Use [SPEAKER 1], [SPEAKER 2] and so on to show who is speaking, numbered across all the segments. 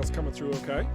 [SPEAKER 1] signal's coming through okay.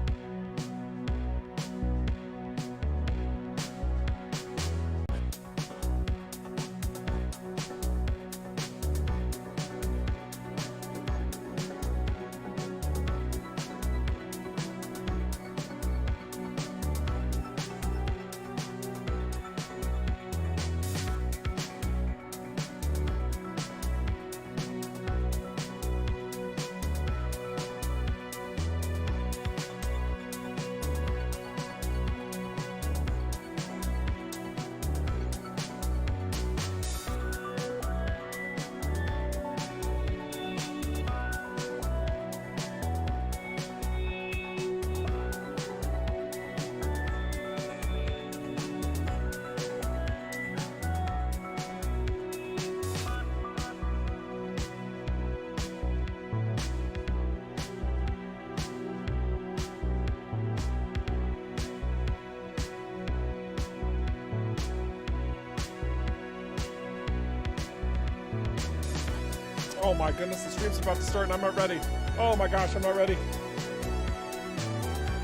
[SPEAKER 1] Oh my goodness, the stream's about to start and I'm not ready. Oh my gosh, I'm not ready.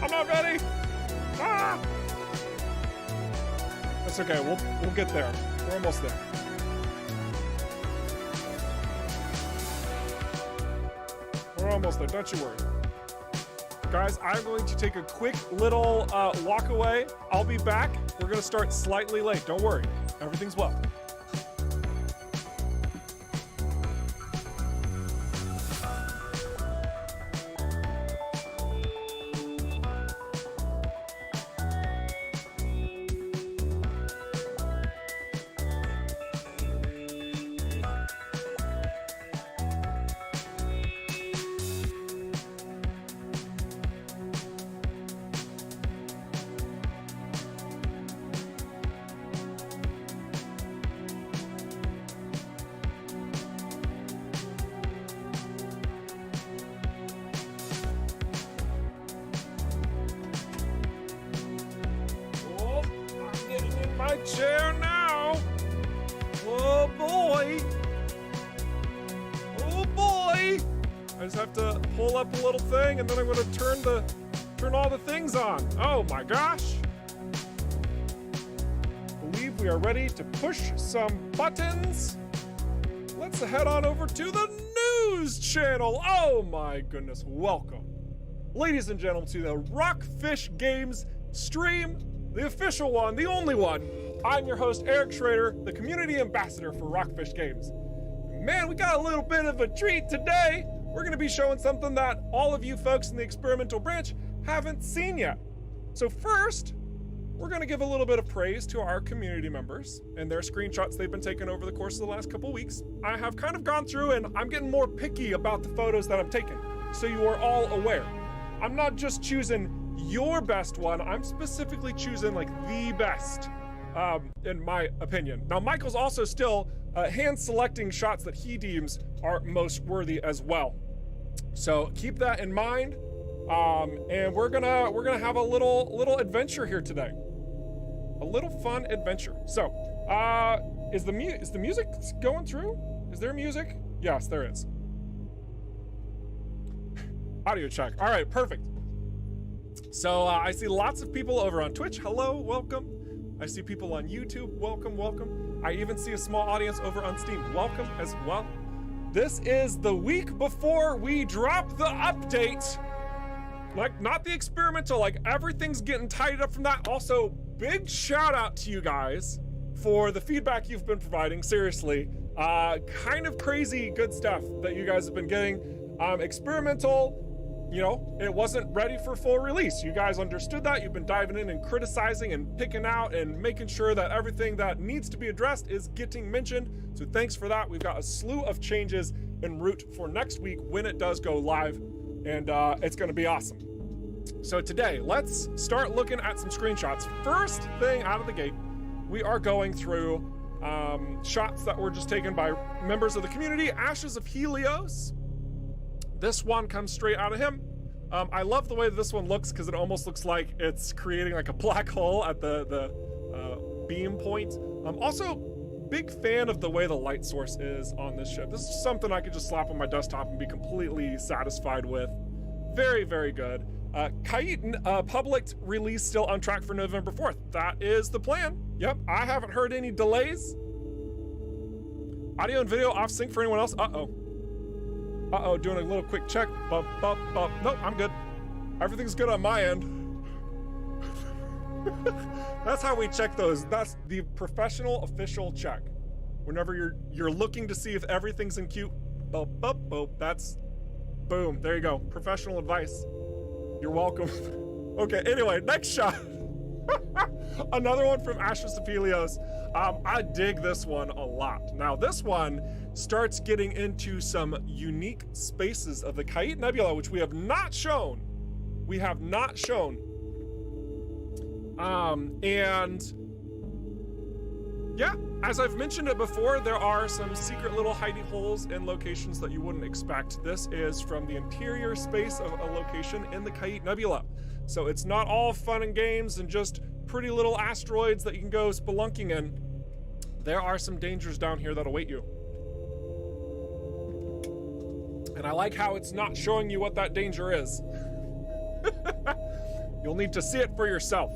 [SPEAKER 1] I'm not ready! Ah! That's okay, we'll get there. We're almost there. We're almost there, don't you worry. Guys, I'm going to take a quick little walk away. I'll be back. We're gonna start slightly late, don't worry. Everything's well. Chair now. Oh boy. Oh boy. I just have to pull up a little thing and then I'm going to turn all the things on. Oh my gosh. I believe we are ready to push some buttons. Let's head on over to the news channel. Oh my goodness. Welcome, ladies and gentlemen, to the ROCKFISH Games stream, the official one, the only one. I'm your host, Eric Schrader, the community ambassador for ROCKFISH Games. Man, we got a little bit of a treat today. We're gonna be showing something that all of you folks in the experimental branch haven't seen yet. So first, we're gonna give a little bit of praise to our community members and their screenshots they've been taking over the course of the last couple weeks. I have kind of gone through and I'm getting more picky about the photos that I'm taking, so you are all aware. I'm not just choosing your best one, I'm specifically choosing like the best. In my opinion. Now, Michael's also still hand selecting shots that he deems are most worthy as well. So keep that in mind. And we're gonna have a little adventure here today. A little fun adventure. So, is the music going through? Is there music? Yes, there is. Audio check. All right, perfect. So I see lots of people over on Twitch. Hello, welcome. I see people on YouTube, welcome, welcome. I even see a small audience over on Steam, welcome as well. This is the week before we drop the update. Like, not the experimental, like everything's getting tidied up from that. Also, big shout out to you guys for the feedback you've been providing, seriously. Kind of crazy good stuff that you guys have been getting. Experimental, you know, it wasn't ready for full release. You guys understood that. You've been diving in and criticizing and picking out and making sure that everything that needs to be addressed is getting mentioned. So thanks for that. We've got a slew of changes en route for next week when it does go live, and it's gonna be awesome. So today, let's start looking at some screenshots. First thing out of the gate, we are going through shots that were just taken by members of the community. Ashes of Helios. This one comes straight out of him. I love the way this one looks because it almost looks like it's creating like a black hole at the beam point. I'm also big fan of the way the light source is on this ship. This is something I could just slap on my desktop and be completely satisfied with. Very, very good. Khaït, public release still on track for November 4th. That is the plan. Yep, I haven't heard any delays. Audio and video off sync for anyone else? Uh-oh, doing a little quick check. Bump. Nope, I'm good. Everything's good on my end. That's how we check those. That's the professional official check. Whenever you're looking to see if everything's in queue, that's, boom, there you go. Professional advice. You're welcome. Okay, anyway, next shot. Another one from Ashes of Helios. I dig this one a lot. Now, this one starts getting into some unique spaces of the Khaït Nebula, which we have not shown. And yeah, as I've mentioned it before, there are some secret little hidey holes in locations that you wouldn't expect. This is from the interior space of a location in the Khaït Nebula. So it's not all fun and games and just pretty little asteroids that you can go spelunking in. There are some dangers down here that await you. And I like how it's not showing you what that danger is. You'll need to see it for yourself.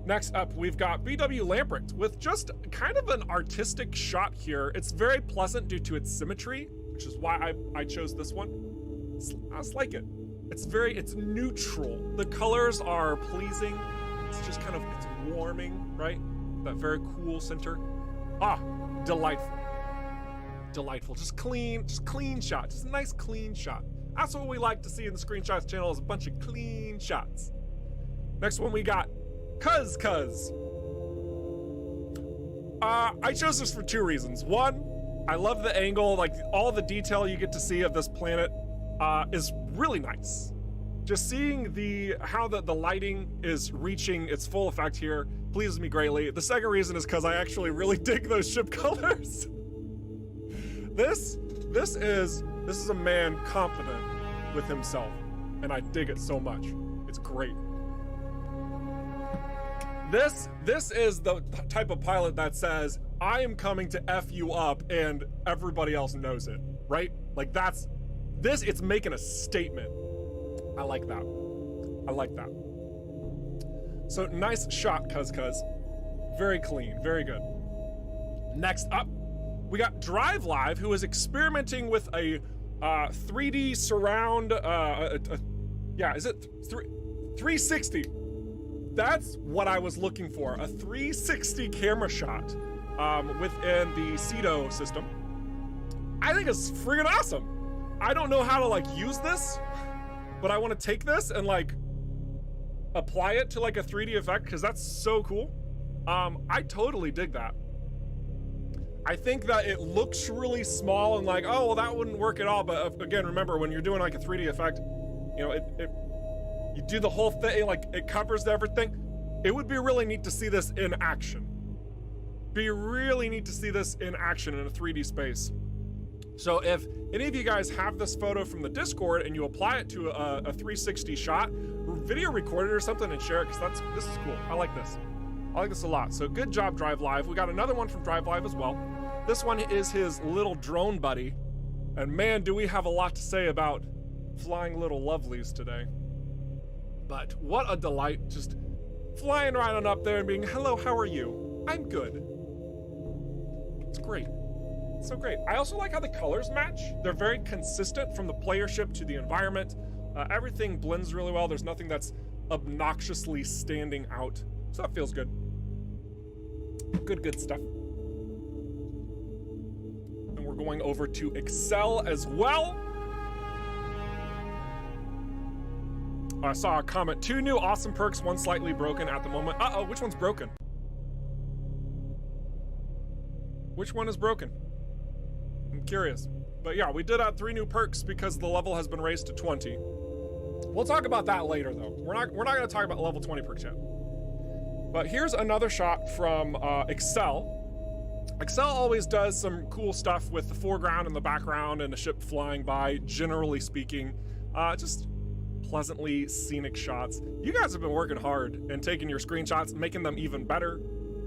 [SPEAKER 1] Next up, we've got BW Lamprecht with just kind of an artistic shot here. It's very pleasant due to its symmetry, which is why I chose this one. I just like it. It's neutral. The colors are pleasing. It's just kind of, it's warming, right? That very cool center. Ah, delightful. Delightful, just clean shot. Just a nice clean shot. That's what we like to see in the Screenshots channel, is a bunch of clean shots. Next one we got Cuz. I chose this for two reasons. One, I love the angle, like all the detail you get to see of this planet is really nice. Just seeing how the lighting is reaching its full effect here pleases me greatly. The second reason is because I actually really dig those ship colors. This is a man confident with himself, and I dig it so much. It's great. This is the type of pilot that says, I am coming to F you up, and everybody else knows it, right? Like it's making a statement. I like that. So nice shot, Cuz. Very clean, very good. Next up, we got Drive Live, who is experimenting with a 3D surround, is it 360? That's what I was looking for, a 360 camera shot within the Cedo system. I think it's friggin' awesome. I don't know how to use this, but I want to take this and apply it to a 3D effect, because that's so cool. I totally dig that. I think that it looks really small and oh, well, that wouldn't work at all. But again, remember, when you're doing a 3D effect, you do the whole thing, it covers everything. It would be really neat to see this in action. In a 3D space. So if any of you guys have this photo from the Discord and you apply it to a 360 shot, video record it or something and share it, because this is cool. I like this. I like this a lot. So good job, Drive Live. We got another one from Drive Live as well. This one is his little drone buddy. And man, do we have a lot to say about flying little lovelies today. But what a delight, just flying right on up there and being, hello, how are you? I'm good. It's great. It's so great. I also like how the colors match. They're very consistent from the player ship to the environment. Everything blends really well. There's nothing that's obnoxiously standing out. So that feels good. Good stuff. And we're going over to Excel as well. I saw a comment, 2 new awesome perks, 1 slightly broken at the moment. Uh-oh, which one's broken? Which one is broken? I'm curious. But yeah, we did add 3 new perks because the level has been raised to 20. We'll talk about that later though. We're not gonna talk about level 20 perks yet. But here's another shot from Excel. Excel always does some cool stuff with the foreground and the background and the ship flying by, generally speaking. Just pleasantly scenic shots. You guys have been working hard and taking your screenshots, making them even better,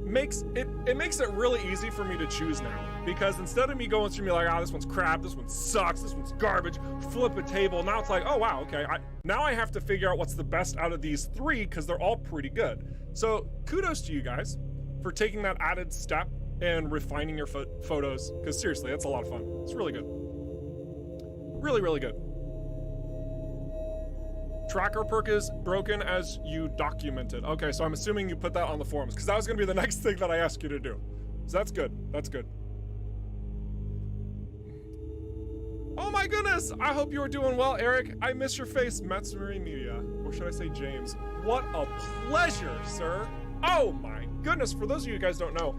[SPEAKER 1] makes it really easy for me to choose now, because instead of me going through me like, this one's crap, this one sucks, this one's garbage, flip a table, now it's like, oh wow, okay, now I have to figure out what's the best out of these three, because they're all pretty good. So kudos to you guys for taking that added step and refining your photos, because seriously, that's a lot of fun. It's really good. Really, really good. Tracker perk is broken as you documented. Okay, so I'm assuming you put that on the forums, because that was gonna be the next thing that I asked you to do. So that's good, that's good. Oh my goodness, I hope you are doing well, Eric. I miss your face, Matsuri Media. Or should I say James? What a pleasure, sir. Oh my goodness, for those of you guys who don't know,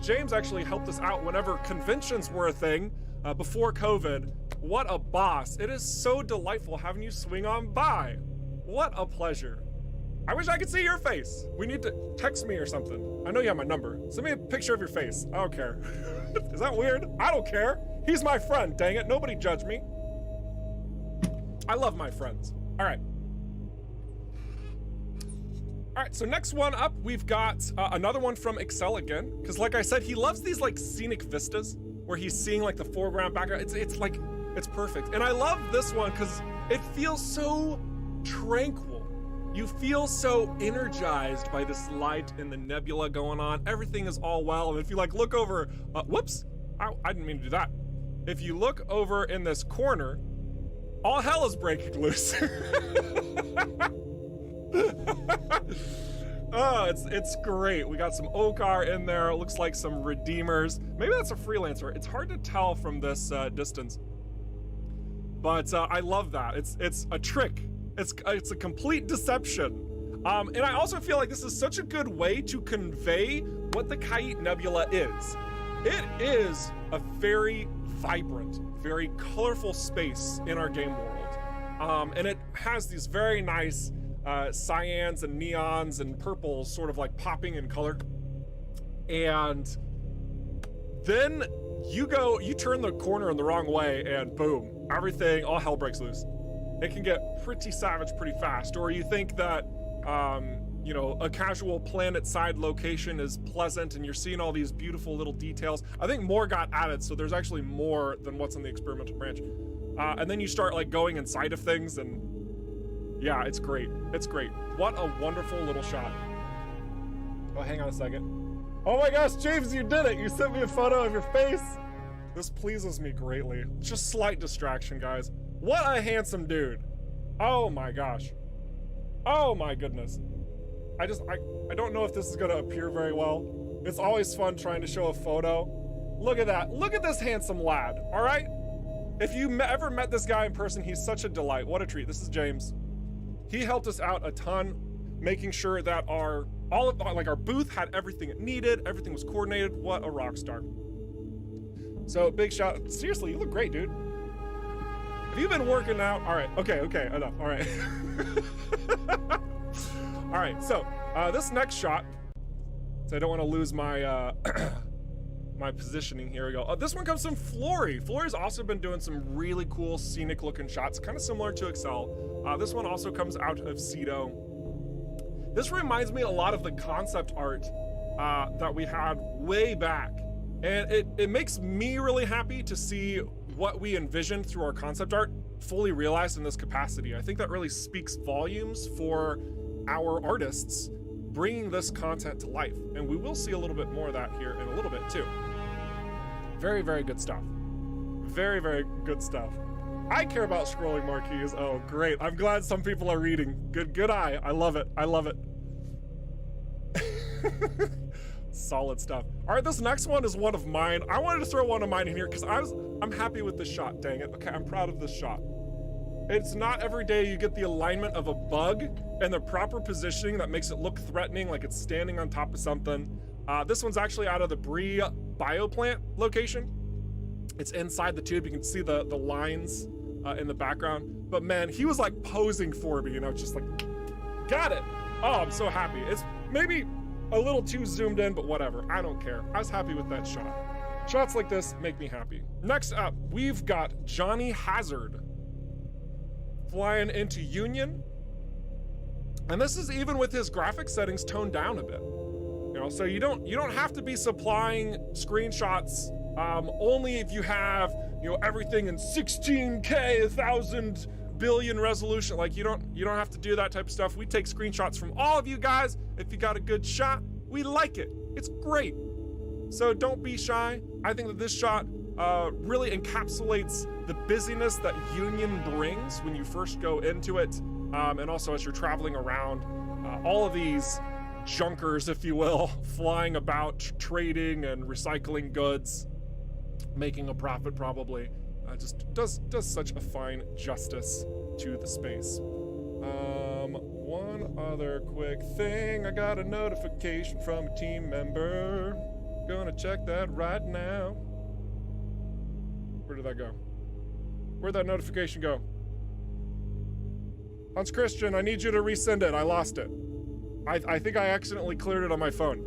[SPEAKER 1] James actually helped us out whenever conventions were a thing before COVID. What a boss. It is so delightful having you swing on by. What a pleasure. I wish I could see your face. We need to text me or something. I know you have my number. Send me a picture of your face. I don't care. Is that weird? I don't care. He's my friend, dang it. Nobody judge me. I love my friends. All right. All right, so next one up, we've got another one from Excel again, because like I said, he loves these like scenic vistas where he's seeing like the foreground, background. It's like, it's perfect. And I love this one because it feels so tranquil. You feel so energized by this light and the nebula going on. Everything is all well. And if you like look over, whoops, I didn't mean to do that. If you look over in this corner, all hell is breaking loose. Oh, it's great. We got some Okar in there. It looks like some Redeemers. Maybe that's a freelancer. It's hard to tell from this distance. But I love that. It's a trick. It's a complete deception. And I also feel like this is such a good way to convey what the Khaït Nebula is. It is a very vibrant, very colorful space in our game world. And it has these very nice cyans and neons and purples sort of like popping in color. And then you turn the corner in the wrong way and boom, everything, all hell breaks loose. It can get pretty savage pretty fast. Or you think that, you know, a casual planet side location is pleasant and you're seeing all these beautiful little details. I think more got added, so there's actually more than what's in the experimental branch. And then you start like going inside of things and yeah, it's great. It's great. What a wonderful little shot. Oh, hang on a second. Oh my gosh, James, you did it. You sent me a photo of your face. This pleases me greatly. Just slight distraction, guys. What a handsome dude. Oh my gosh. Oh my goodness. I don't know if this is gonna appear very well. It's always fun trying to show a photo. Look at that. Look at this handsome lad, all right? If you ever met this guy in person, he's such a delight. What a treat. This is James. He helped us out a ton, making sure that our booth had everything it needed, everything was coordinated. What a rock star. So big shout. Seriously, you look great, dude. Have you been working out? All right, okay, enough, all right. All right, so this next shot, so I don't want to lose my my positioning. Here we go. This one comes from Flory. Flory's also been doing some really cool scenic looking shots, kind of similar to Excel. This one also comes out of Cedo. This reminds me a lot of the concept art that we had way back. And it makes me really happy to see what we envisioned through our concept art fully realized in this capacity. I think that really speaks volumes for our artists bringing this content to life. And we will see a little bit more of that here in a little bit too. Very, very good stuff. Very, very good stuff. I care about scrolling marquees. Oh, great. I'm glad some people are reading. Good eye. I love it. I love it. Solid stuff. All right, this next one is one of mine. I wanted to throw one of mine in here because I'm happy with this shot, dang it. Okay, I'm proud of this shot. It's not every day you get the alignment of a bug and the proper positioning that makes it look threatening, like it's standing on top of something. This one's actually out of the Brie bioplant location. It's inside the tube. You can see the lines in the background. But man, he was like posing for me, and I was just like, got it. Oh, I'm so happy. It's maybe a little too zoomed in, but whatever. I don't care. I was happy with that shot. Shots like this make me happy. Next up, we've got Johnny Hazard flying into Union. And this is even with his graphic settings toned down a bit. You now. So you don't have to be supplying screenshots only if you have, you know, everything in 16K, 1,000 billion resolution. Like you don't have to do that type of stuff. We take screenshots from all of you guys. If you got a good shot, we like it. It's great. So don't be shy. I think that this shot really encapsulates the busyness that Union brings when you first go into it, and also as you're traveling around. All of these junkers, if you will, flying about, trading and recycling goods, making a profit probably, just does such a fine justice to the space. One other quick thing. I got a notification from a team member. Gonna check that right now. Where did that go? Where'd that notification go? Hans Christian, I need you to resend it. I lost it. I think I accidentally cleared it on my phone.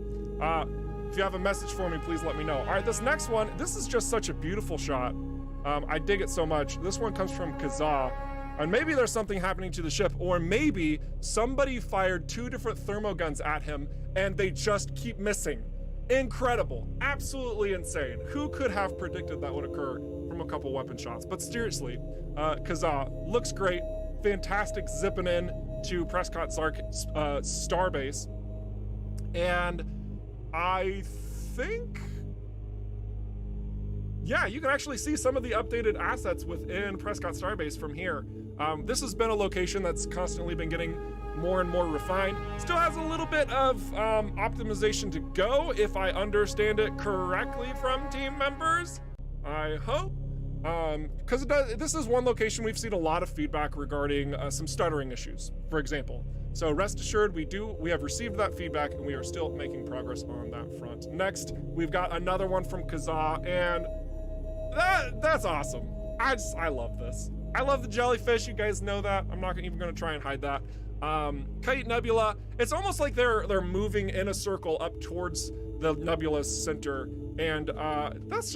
[SPEAKER 1] If you have a message for me, please let me know. All right, this next one, this is just such a beautiful shot. I dig it so much. This one comes from Kazaa, and maybe there's something happening to the ship, or maybe somebody fired 2 different thermoguns at him and they just keep missing. Incredible, absolutely insane. Who could have predicted that would occur from a couple weapon shots? But seriously, Kazaa looks great, fantastic zipping in to Prescott Starbase, and I think, yeah, you can actually see some of the updated assets within Prescott Starbase from here. This has been a location that's constantly been getting more and more refined. Still has a little bit of optimization to go, if I understand it correctly from team members. I hope. Because this is one location we've seen a lot of feedback regarding some stuttering issues, for example. So rest assured, we have received that feedback and we are still making progress on that front. Next, we've got another one from Kazaa, and that's awesome. I love this. I love the jellyfish. You guys know that. I'm not even going to try and hide that. Khaït Nebula. It's almost like they're moving in a circle up towards the nebula's center, and that's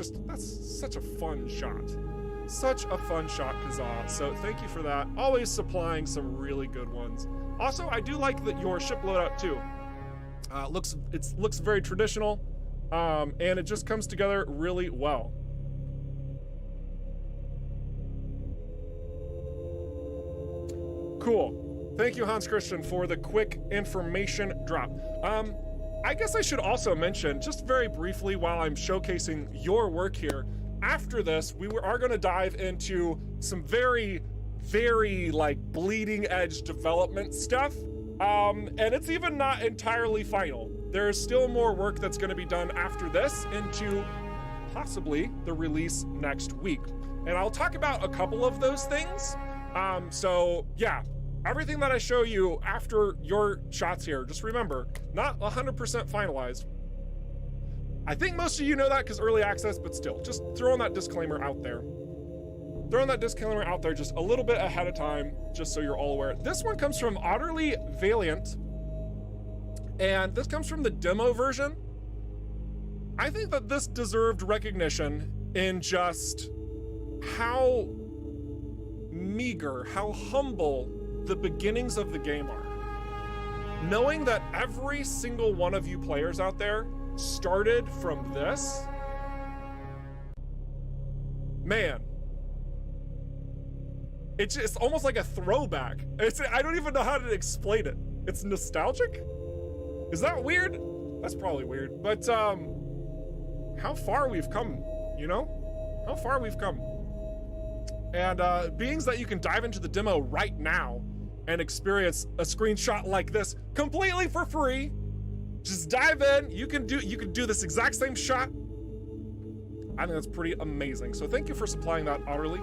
[SPEAKER 1] such a fun shot. Such a fun shot, Kazaa. So thank you for that. Always supplying some really good ones. Also, I do like that your ship loadout too. It looks very traditional, and it just comes together really well. Cool. Thank you, Hans Christian, for the quick information drop. I guess I should also mention, just very briefly while I'm showcasing your work here, after this, we are going to dive into some very, very like bleeding edge development stuff. And it's even not entirely final. There's still more work that's going to be done after this into possibly the release next week. And I'll talk about a couple of those things. So yeah, everything that I show you after your shots here, just remember, not 100% finalized. I think most of you know that because early access, but still, just throwing that disclaimer out there. Throwing that disclaimer out there just a little bit ahead of time, just so you're all aware. This one comes from Utterly Valiant, and this comes from the demo version. I think that this deserved recognition in just how meager, how humble the beginnings of the game are. Knowing that every single one of you players out there started from this, man, it's almost like a throwback. I don't even know how to explain it. It's nostalgic? Is that weird? That's probably weird, but how far we've come, you know? How far we've come. And being that you can dive into the demo right now and experience a screenshot like this completely for free, just dive in. You can do this exact same shot. I think that's pretty amazing. So thank you for supplying that, Utterly.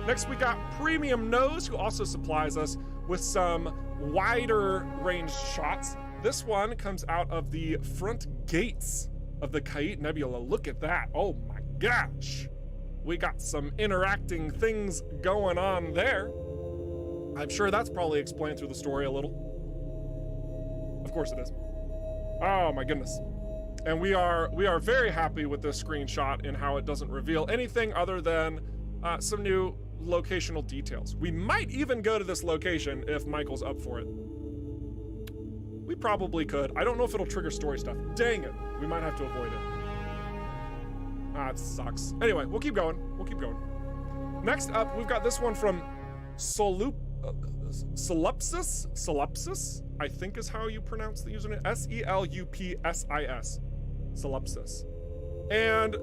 [SPEAKER 1] Next, we got Premium Nose, who also supplies us with some wider range shots. This one comes out of the front gates of the Khaït Nebula. Look at that. Oh my gosh. We got some interacting things going on there. I'm sure that's probably explained through the story a little. Of course it is. Oh my goodness. And we are very happy with this screenshot and how it doesn't reveal anything other than some new locational details. We might even go to this location if Michael's up for it. We probably could. I don't know if it'll trigger story stuff. Dang it. We might have to avoid it. Ah, it sucks. Anyway, we'll keep going. We'll keep going. Next up, we've got this one from Solupsis, I think is how you pronounce the username. S-E-L-U-P-S-I-S. Solupsis. And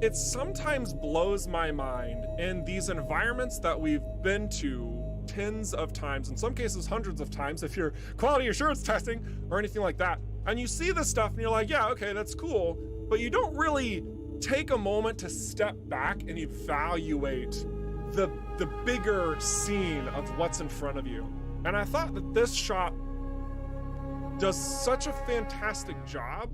[SPEAKER 1] it sometimes blows my mind in these environments that we've been to tens of times, in some cases hundreds of times, if you're quality assurance testing or anything like that, and you see this stuff and you're like, yeah, okay, that's cool, but you don't really take a moment to step back and evaluate the bigger scene of what's in front of you. And I thought that this shot does such a fantastic job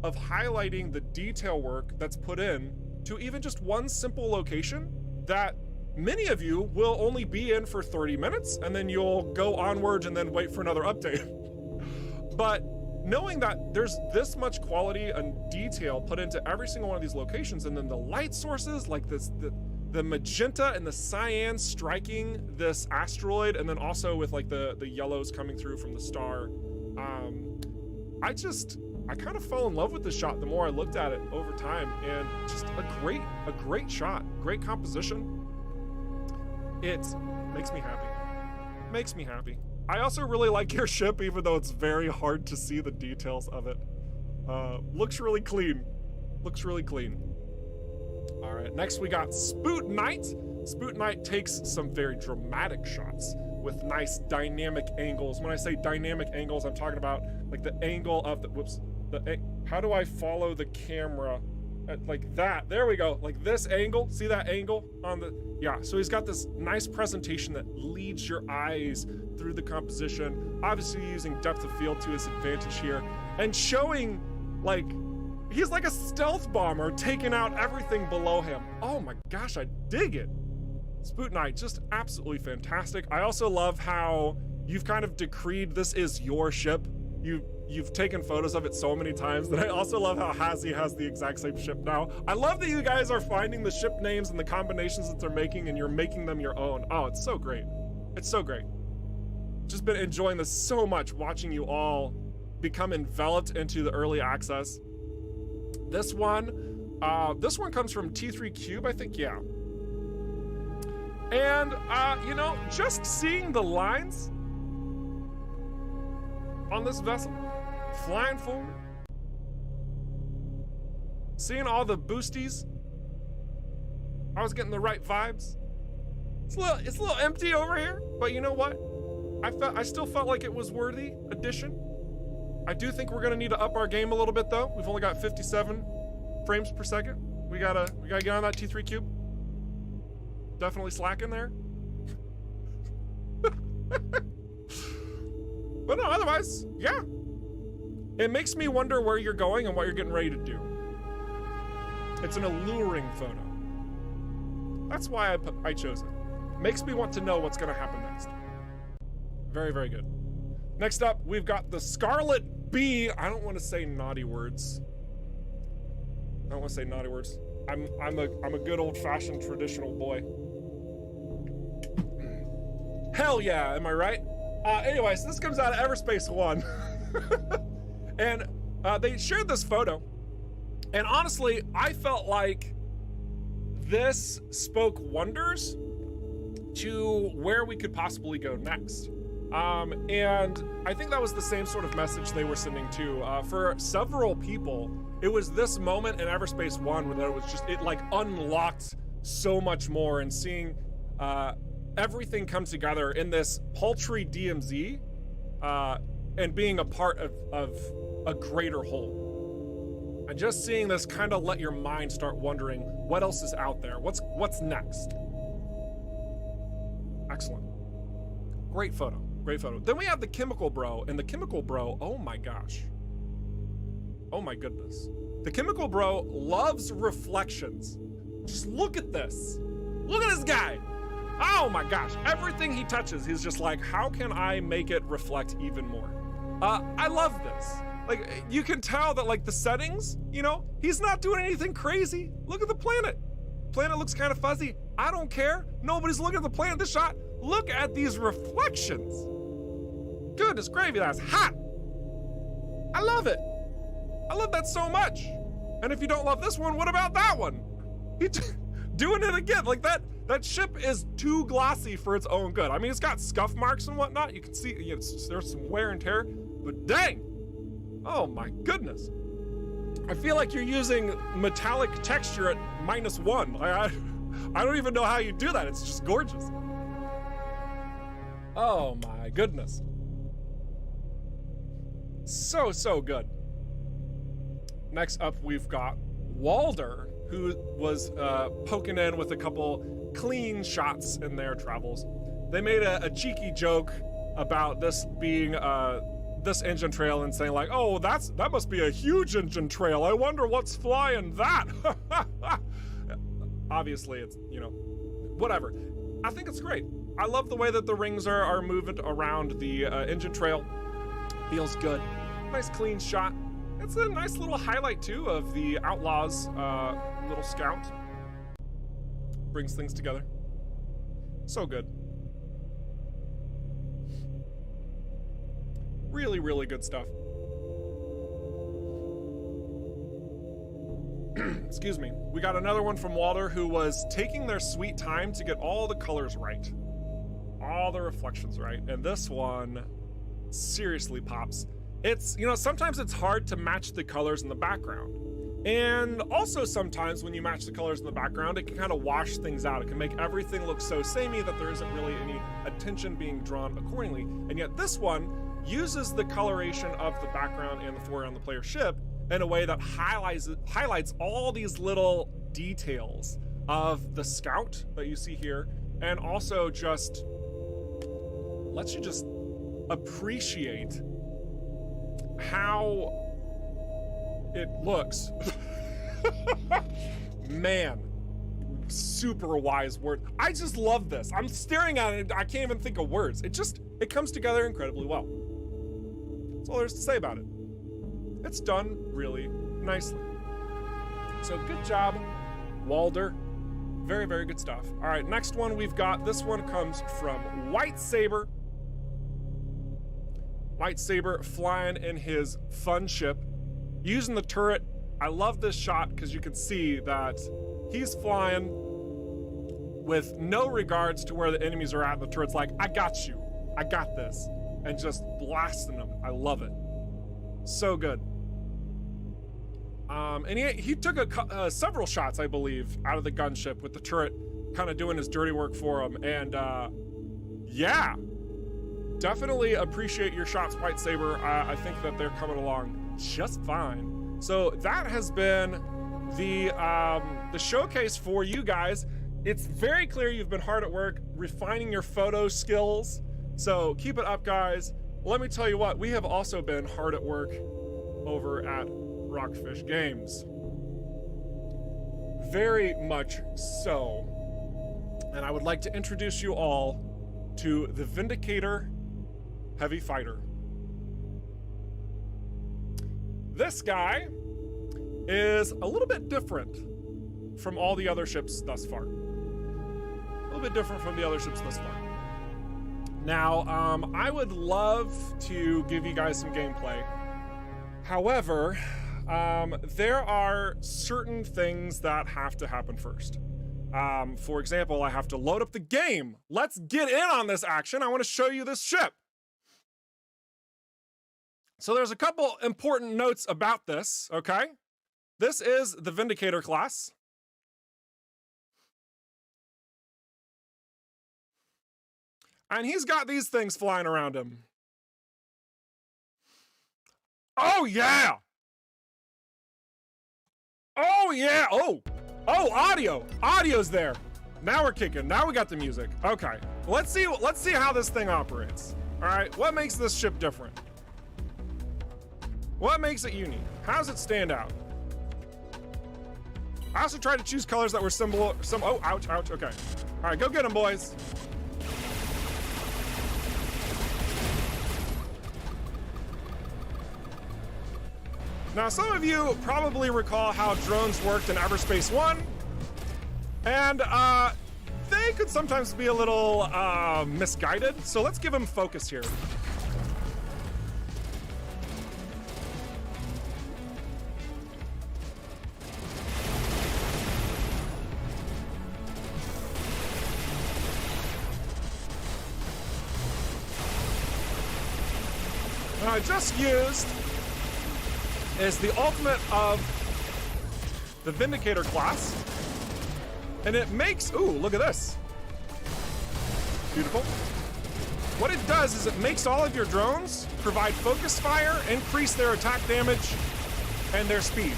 [SPEAKER 1] of highlighting the detail work that's put in to even just one simple location that many of you will only be in for 30 minutes and then you'll go onwards and then wait for another update. But knowing that there's this much quality and detail put into every single one of these locations, and then the light sources like this, the magenta and the cyan striking this asteroid, and then also with like the yellows coming through from the star, I kind of fell in love with this shot the more I looked at it over time, and just a great shot, great composition. It makes me happy. Makes me happy. I also really like your ship, even though it's very hard to see the details of it. Looks really clean. Looks really clean. All right, next we got Spoot Knight. Spoot Knight takes some very dramatic shots with nice dynamic angles. When I say dynamic angles, I'm talking about like the angle of the, how do I follow the camera? Like that, there we go, like this angle, see that angle on the, yeah, so he's got this nice presentation that leads your eyes through the composition, obviously using depth of field to his advantage here, and showing like, he's like a stealth bomber taking out everything below him. Oh my gosh, I dig it. Spoot Knight, just absolutely fantastic. I also love how you've kind of decreed this is your ship. You've taken photos of it so many times that I also love how Hazy has the exact same ship now. I love that you guys are finding the ship names and the combinations that they're making and you're making them your own. Oh, it's so great. It's so great. Just been enjoying this so much, watching you all become enveloped into the early access. This one comes from T3 Cube, I think, yeah. And, you know, just seeing the lines on this vessel, flying forward, seeing all the boosties, I was getting the right vibes. It's a little empty over here, but you know what? I still felt like it was worthy addition. I do think we're gonna need to up our game a little bit though. We've only got 57 frames per second. We gotta get on that T3 Cube. Definitely slacking there. But no, otherwise, yeah. It makes me wonder where you're going and what you're getting ready to do. It's an alluring photo. That's why I chose it. Makes me want to know what's gonna happen next. Very, very good. Next up, we've got the Scarlet Bee. I don't want to say naughty words. I don't want to say naughty words. I'm a good old-fashioned traditional boy. Hell yeah, am I right? Anyways, this comes out of EVERSPACE 1. And they shared this photo. And honestly, I felt like this spoke wonders to where we could possibly go next. And I think that was the same sort of message they were sending too. For several people, it was this moment in EVERSPACE 1 where it like unlocked so much more, and seeing everything come together in this paltry DMZ and being a part of a greater whole. And just seeing this kind of let your mind start wondering what else is out there, what's next. Excellent. Great photo, great photo. Then we have the Chemical Bro, and the Chemical Bro, oh my gosh. Oh my goodness. The Chemical Bro loves reflections. Just look at this. Look at this guy. Oh my gosh, everything he touches, he's just like, how can I make it reflect even more? I love this. Like, you can tell that like the settings, you know, he's not doing anything crazy. Look at the planet. Planet looks kind of fuzzy. I don't care. Nobody's looking at the planet. This shot, Look at these reflections. Goodness gravy, that's hot. I love it. I love that so much. And if you don't love this one, what about that one? Doing it again. Like that ship is too glossy for its own good. I mean, it's got scuff marks and whatnot. You can see, you know, there's some wear and tear, but dang. Oh my goodness. I feel like you're using metallic texture at -1. I don't even know how you do that. It's just gorgeous. Oh my goodness. So good. Next up, we've got Walder, who was poking in with a couple clean shots in their travels. They made a cheeky joke about this being this engine trail and saying like, oh, that must be a huge engine trail. I wonder what's flying that. Obviously, it's, you know, whatever. I think it's great. I love the way that the rings are moving around the engine trail. Feels good. Nice clean shot. It's a nice little highlight too of the Outlaws little scout. Brings things together. So good. Really, really good stuff. Excuse me. We got another one from Walder, who was taking their sweet time to get all the colors right. All the reflections right. And this one seriously pops. It's, you know, sometimes it's hard to match the colors in the background. And also sometimes when you match the colors in the background, it can kind of wash things out. It can make everything look so samey that there isn't really any attention being drawn accordingly. And yet this one uses the coloration of the background and the foreground of the player's ship in a way that highlights all these little details of the scout that you see here, and also just lets you just appreciate how it looks. Man, super wise word. I just love this. I'm staring at it, I can't even think of words. It comes together incredibly well. That's all there is to say about it. It's done really nicely. So good job, Walder. Very, very good stuff. All right, next one we've got, this one comes from White Saber. White Saber flying in his fun ship, using the turret. I love this shot because you can see that he's flying with no regards to where the enemies are at. The turret's like, I got you, I got this, and just blasting them. I love it. So good. And he took several shots, I believe, out of the gunship with the turret kind of doing his dirty work for him. And yeah, definitely appreciate your shots, White Saber. I think that they're coming along just fine. So that has been the showcase for you guys. It's very clear you've been hard at work refining your photo skills. So keep it up, guys. Let me tell you what, we have also been hard at work over at ROCKFISH Games. Very much so. And I would like to introduce you all to the Vindicator Heavy Fighter. This guy is a little bit different from all the other ships thus far. A little bit different from the other ships thus far. Now, I would love to give you guys some gameplay. However, there are certain things that have to happen first. For example, I have to load up the game. Let's get in on this action. I want to show you this ship. So there's a couple important notes about this, okay? This is the Vindicator class. And he's got these things flying around him. Oh yeah! Oh yeah! Oh! Oh, audio! Audio's there. Now we're kicking. Now we got the music. Okay. Let's see how this thing operates. Alright, what makes this ship different? What makes it unique? How does it stand out? I also tried to choose colors that were oh, ouch, ouch, okay. Alright, go get them, boys. Now, some of you probably recall how drones worked in EVERSPACE 1, and they could sometimes be a little misguided. So let's give them focus here. I just used is the ultimate of the Vindicator class, and it makes, ooh, look at this. Beautiful. What it does is it makes all of your drones provide focus fire, increase their attack damage, and their speed.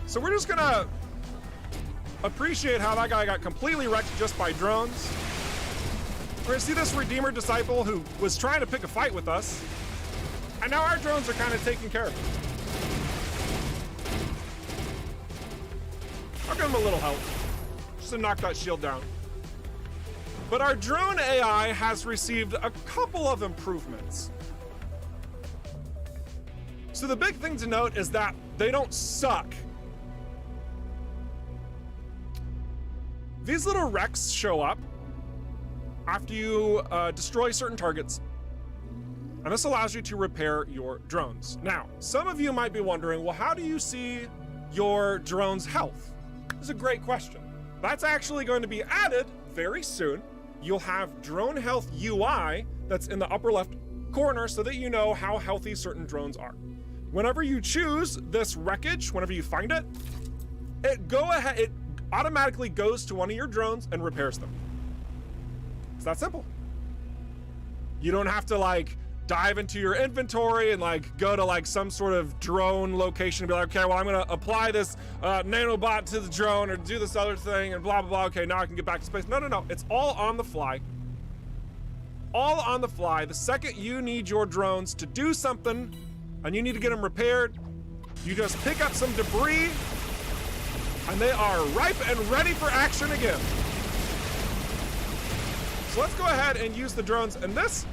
[SPEAKER 1] So we're just gonna appreciate how that guy got completely wrecked just by drones. We're gonna see this Redeemer Disciple who was trying to pick a fight with us, and now our drones are kind of taking care of him. I'll give him a little help, just to knock that shield down. But our drone AI has received a couple of improvements. So the big thing to note is that they don't suck. These little wrecks show up after you destroy certain targets, and this allows you to repair your drones. Now, some of you might be wondering, well, how do you see your drone's health? This is a great question. That's actually going to be added very soon. You'll have drone health UI that's in the upper left corner so that you know how healthy certain drones are. Whenever you choose this wreckage, whenever you find it, it automatically goes to one of your drones and repairs them. It's that simple. You don't have to like dive into your inventory and like go to like some sort of drone location and be like, okay, well, I'm gonna apply this nanobot to the drone or do this other thing and blah, blah, blah. Okay, now I can get back to space. No. It's all on the fly. All on the fly. The second you need your drones to do something and you need to get them repaired, you just pick up some debris and they are ripe and ready for action again. So let's go ahead and use the drones in this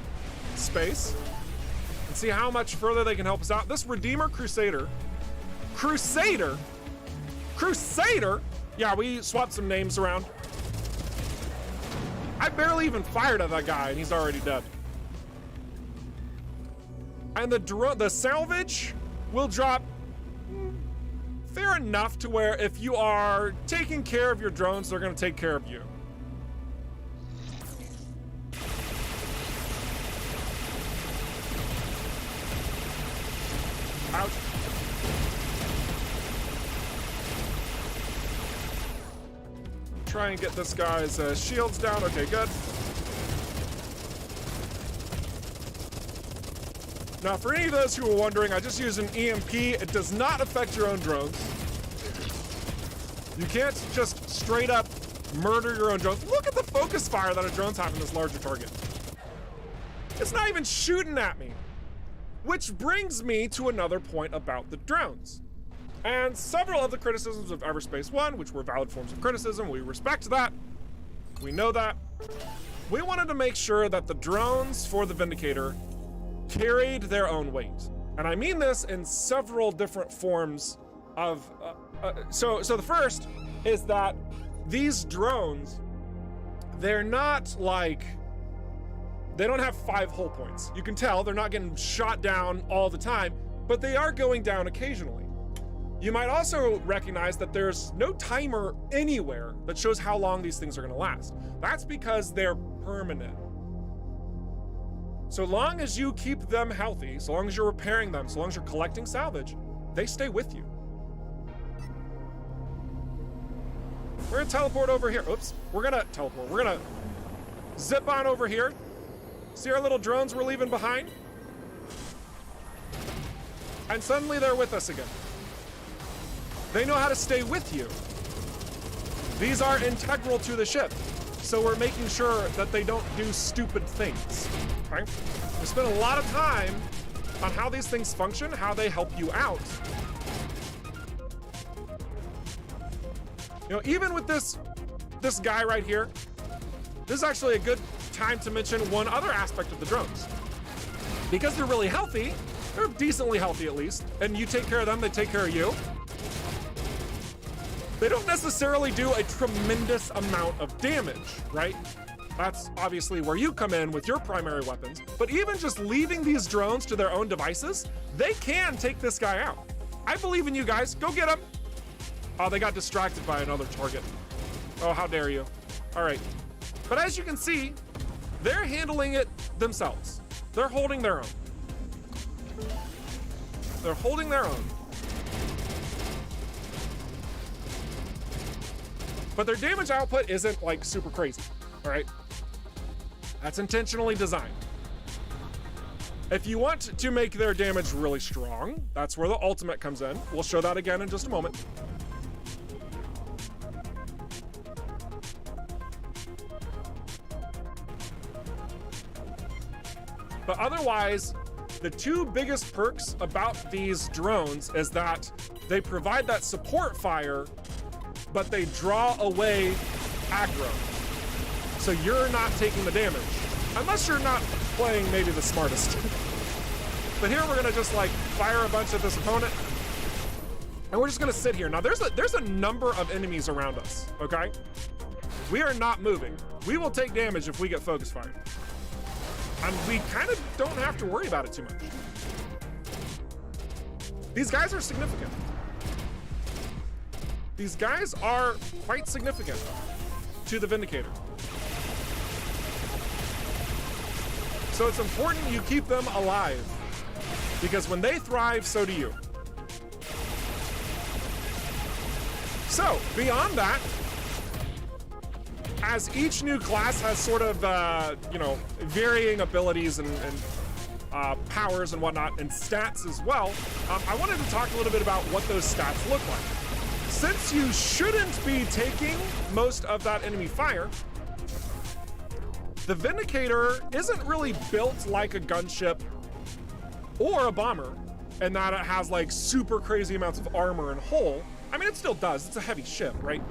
[SPEAKER 1] space and see how much further they can help us out. This Redeemer Crusader, yeah, we swapped some names around. I barely even fired at that guy and he's already dead. And the salvage will drop fair enough to where if you are taking care of your drones, they're gonna take care of you. Ouch. Try and get this guy's shields down. Okay, good. Now, for any of those who are wondering, I just used an EMP. It does not affect your own drones. You can't just straight up murder your own drones. Look at the focus fire that a drone's having this larger target. It's not even shooting at me. Which brings me to another point about the drones. And several of the criticisms of EVERSPACE 1, which were valid forms of criticism, we respect that. We know that. We wanted to make sure that the drones for the Vindicator carried their own weight. And I mean this in several different forms of, so the first is that these drones, they're not like, they don't have 5 hull points. You can tell they're not getting shot down all the time, but they are going down occasionally. You might also recognize that there's no timer anywhere that shows how long these things are gonna last. That's because they're permanent. So long as you keep them healthy, so long as you're repairing them, so long as you're collecting salvage, they stay with you. We're gonna teleport over here. Oops, we're gonna teleport. We're gonna zip on over here. See our little drones we're leaving behind? And suddenly they're with us again. They know how to stay with you. These are integral to the ship. So we're making sure that they don't do stupid things, okay? We spent a lot of time on how these things function, how they help you out. You know, even with this guy right here, this is actually a good time to mention one other aspect of the drones. Because they're really healthy, they're decently healthy at least, and you take care of them, they take care of you. They don't necessarily do a tremendous amount of damage, right? That's obviously where you come in with your primary weapons, but even just leaving these drones to their own devices, they can take this guy out. I believe in you guys, go get him. Oh, they got distracted by another target. Oh, how dare you. All right, but as you can see, they're handling it themselves. They're holding their own. They're holding their own. But their damage output isn't like super crazy, all right? That's intentionally designed. If you want to make their damage really strong, that's where the ultimate comes in. We'll show that again in just a moment. But otherwise, the two biggest perks about these drones is that they provide that support fire, but they draw away aggro. So you're not taking the damage, unless you're not playing maybe the smartest. But here we're gonna just like fire a bunch at this opponent, and we're just gonna sit here. Now there's a number of enemies around us, okay? We are not moving. We will take damage if we get focus fired. And we kind of don't have to worry about it too much. These guys are significant. These guys are quite significant to the Vindicator. So it's important you keep them alive, because when they thrive, so do you. So beyond that, as each new class has sort of, varying abilities and powers and whatnot, and stats as well, I wanted to talk a little bit about what those stats look like. Since you shouldn't be taking most of that enemy fire, the Vindicator isn't really built like a gunship or a bomber in that it has like super crazy amounts of armor and hull. I mean, it still does, it's a heavy ship, right?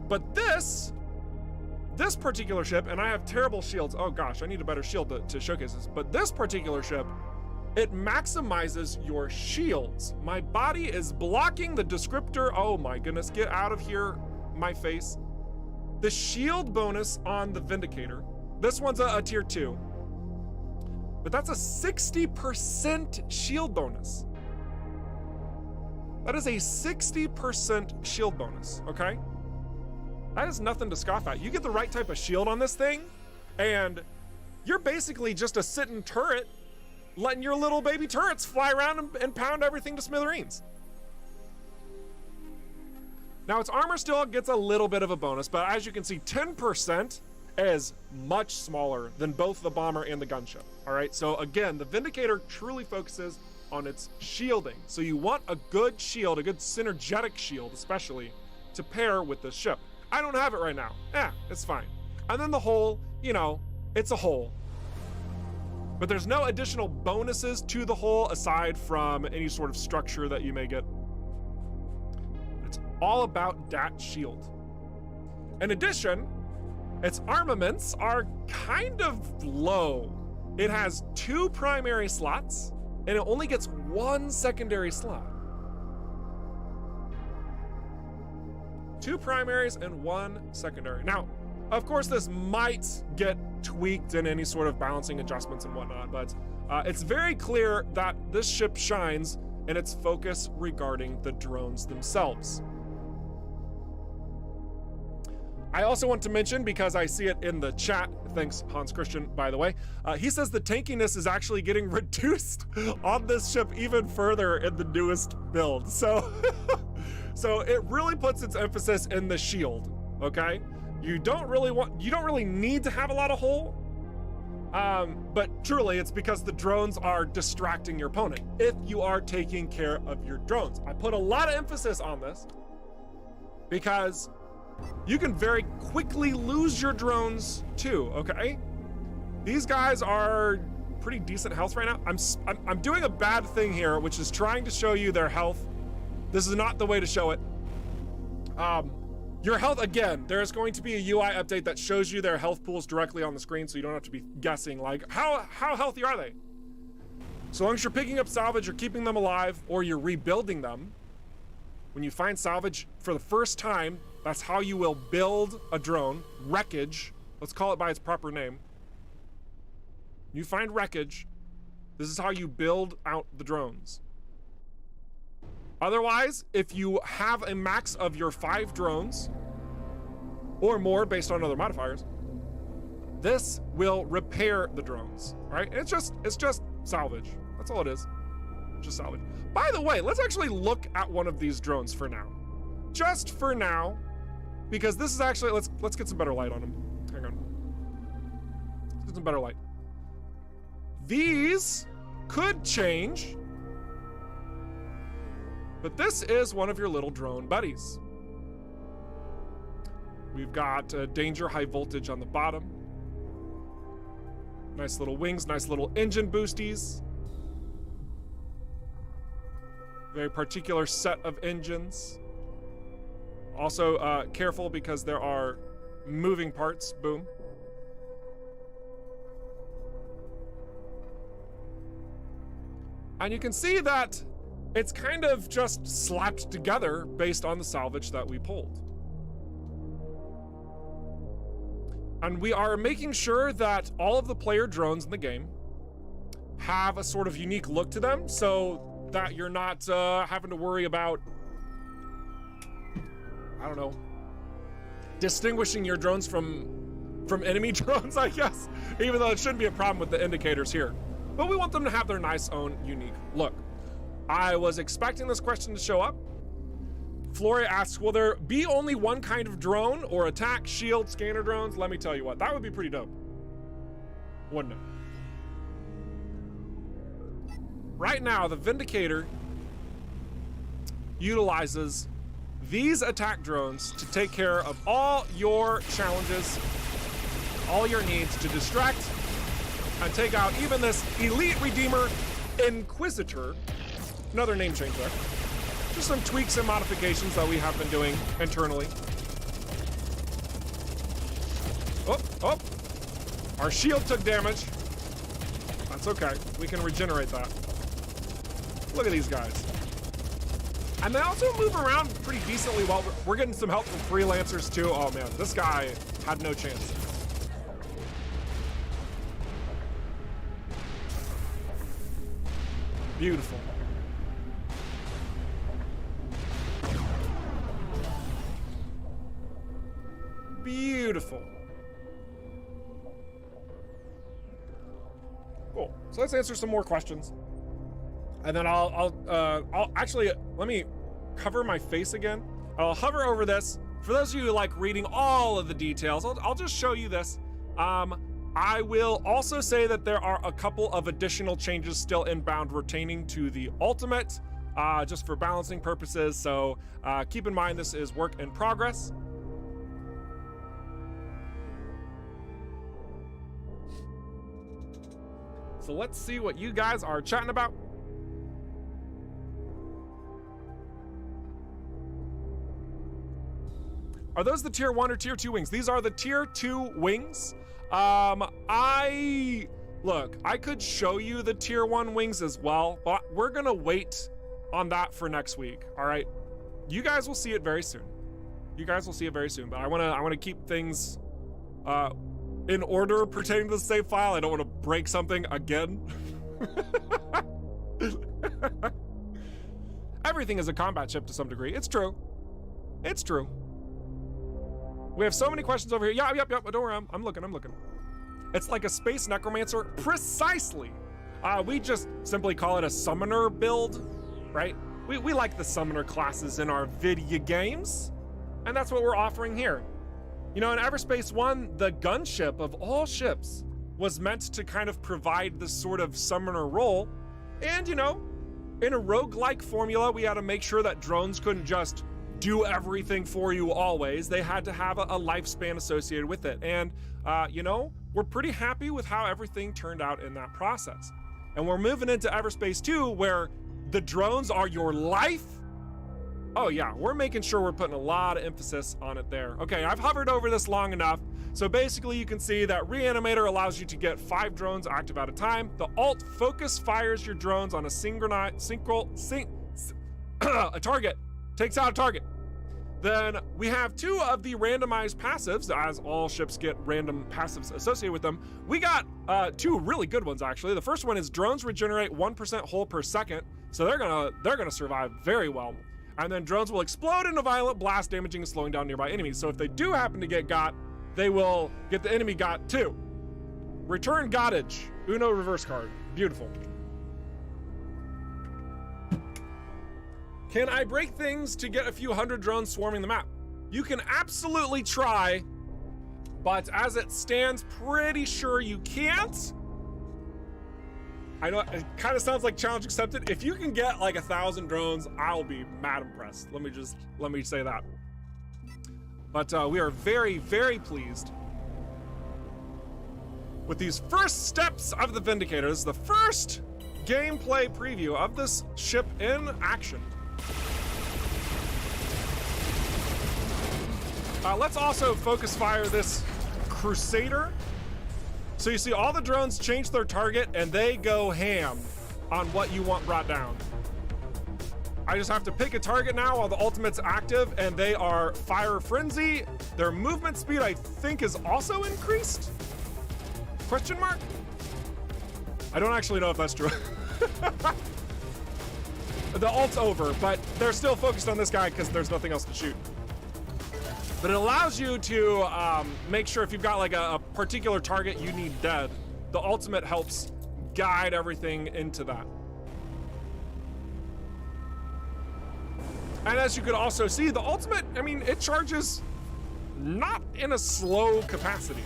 [SPEAKER 1] But this particular ship, and I have terrible shields. Oh gosh, I need a better shield to showcase this. But this particular ship, it maximizes your shields. My body is blocking the descriptor. Oh my goodness, get out of here, my face. The shield bonus on the Vindicator, this one's a tier 2, but that's a 60% shield bonus. That is a 60% shield bonus, okay? That is nothing to scoff at. You get the right type of shield on this thing, and you're basically just a sitting turret, letting your little baby turrets fly around and pound everything to smithereens. Now, its armor still gets a little bit of a bonus, but as you can see, 10% is much smaller than both the bomber and the gunship, all right? So again, the Vindicator truly focuses on its shielding. So you want a good shield, a good synergetic shield, especially, to pair with this ship. I don't have it right now. It's fine. And then the hull, it's a hull. But there's no additional bonuses to the hull aside from any sort of structure that you may get. It's all about that shield. In addition, its armaments are kind of low. It has 2 primary slots, and it only gets 1 secondary slot. 2 primaries and 1 secondary. Now, of course, this might get tweaked in any sort of balancing adjustments and whatnot, but it's very clear that this ship shines in its focus regarding the drones themselves. I also want to mention, because I see it in the chat, thanks Hans Christian, by the way, he says the tankiness is actually getting reduced on this ship even further in the newest build. So, so it really puts its emphasis in the shield, okay? You don't really need to have a lot of hull, but truly it's because the drones are distracting your opponent if you are taking care of your drones. I put a lot of emphasis on this because you can very quickly lose your drones too, okay? These guys are pretty decent health right now. I'm doing a bad thing here, which is trying to show you their health. This is not the way to show it. Your health, again, there's going to be a UI update that shows you their health pools directly on the screen, so you don't have to be guessing like, how healthy are they? So long as you're picking up salvage, you're keeping them alive, or you're rebuilding them, when you find salvage for the first time, that's how you will build a drone. Wreckage, let's call it by its proper name. You find wreckage, this is how you build out the drones. Otherwise, if you have a max of your 5 drones, or more based on other modifiers, this will repair the drones, right? It's just salvage. That's all it is, just salvage. By the way, let's actually look at one of these drones for now. Just for now, because this is actually, let's get some better light on them. Hang on. Let's get some better light. These could change, but this is one of your little drone buddies. We've got danger high voltage on the bottom. Nice little wings, nice little engine boosties. Very particular set of engines. Also, careful because there are moving parts. Boom. And you can see that it's kind of just slapped together based on the salvage that we pulled. And we are making sure that all of the player drones in the game have a sort of unique look to them so that you're not having to worry about, I don't know, distinguishing your drones from enemy drones, I guess, even though it shouldn't be a problem with the indicators here. But we want them to have their nice own unique look. I was expecting this question to show up. Floria asks, will there be only one kind of drone or attack, shield, scanner drones? Let me tell you what, that would be pretty dope, wouldn't it? Right now, the Vindicator utilizes these attack drones to take care of all your challenges, all your needs to distract and take out even this Elite Redeemer Inquisitor. Another name change there. Just some tweaks and modifications that we have been doing internally. Oh, our shield took damage. That's okay, we can regenerate that. Look at these guys. And they also move around pretty decently well. We're getting some help from freelancers too. Oh man, this guy had no chance. Beautiful. Beautiful. Cool. So let's answer some more questions. And then I'll actually, let me cover my face again. I'll hover over this. For those of you who like reading all of the details, I'll just show you this. I will also say that there are a couple of additional changes still inbound pertaining to the ultimate, just for balancing purposes. So keep in mind this is work in progress. So let's see what you guys are chatting about. Are those the tier 1 or tier 2 wings? These are the tier 2 wings. Look, I could show you the tier 1 wings as well, but we're gonna wait on that for next week. All right, you guys will see it very soon. You guys will see it very soon, but I wanna keep things in order pertaining to the save file. I don't want to break something again. Everything is a combat ship to some degree. It's true. It's true. We have so many questions over here. Yep. Don't worry, I'm looking. It's like a space necromancer. Precisely. We just simply call it a summoner build, right? We like the summoner classes in our video games, and that's what we're offering here. You know, in EVERSPACE 1, the gunship of all ships was meant to kind of provide this sort of summoner role. And, you know, in a roguelike formula, we had to make sure that drones couldn't just do everything for you always. They had to have a lifespan associated with it. And, you know, we're pretty happy with how everything turned out in that process. And we're moving into EVERSPACE 2, where the drones are your life. Oh yeah, we're making sure we're putting a lot of emphasis on it there. Okay, I've hovered over this long enough. So basically you can see that Reanimator allows you to get 5 drones active at a time. The alt focus fires your drones on a a target takes out a target. Then we have 2 of the randomized passives, as all ships get random passives associated with them. We got 2 really good ones, actually. The first one is drones regenerate 1% hull per second, so they're gonna survive very well. And then drones will explode in a violent blast, damaging and slowing down nearby enemies. So if they do happen to get got, they will get the enemy got too. Return Gottage, Uno reverse card, beautiful. Can I break things to get a few hundred drones swarming the map? You can absolutely try, but as it stands, pretty sure you can't. I know it kind of sounds like challenge accepted. If you can get like 1,000 drones, I'll be mad impressed. Let me say that. But we are very, very pleased with these first steps of the Vindicator. This is the first gameplay preview of this ship in action. Let's also focus fire this Crusader. So you see all the drones change their target and they go ham on what you want brought down. I just have to pick a target now while the ultimate's active, and they are Fire Frenzy. Their movement speed, I think, is also increased? Question mark? I don't actually know if that's true. The ult's over, but they're still focused on this guy because there's nothing else to shoot. But it allows you to make sure if you've got like a particular target you need dead, the ultimate helps guide everything into that. And as you could also see, the ultimate, I mean, it charges not in a slow capacity.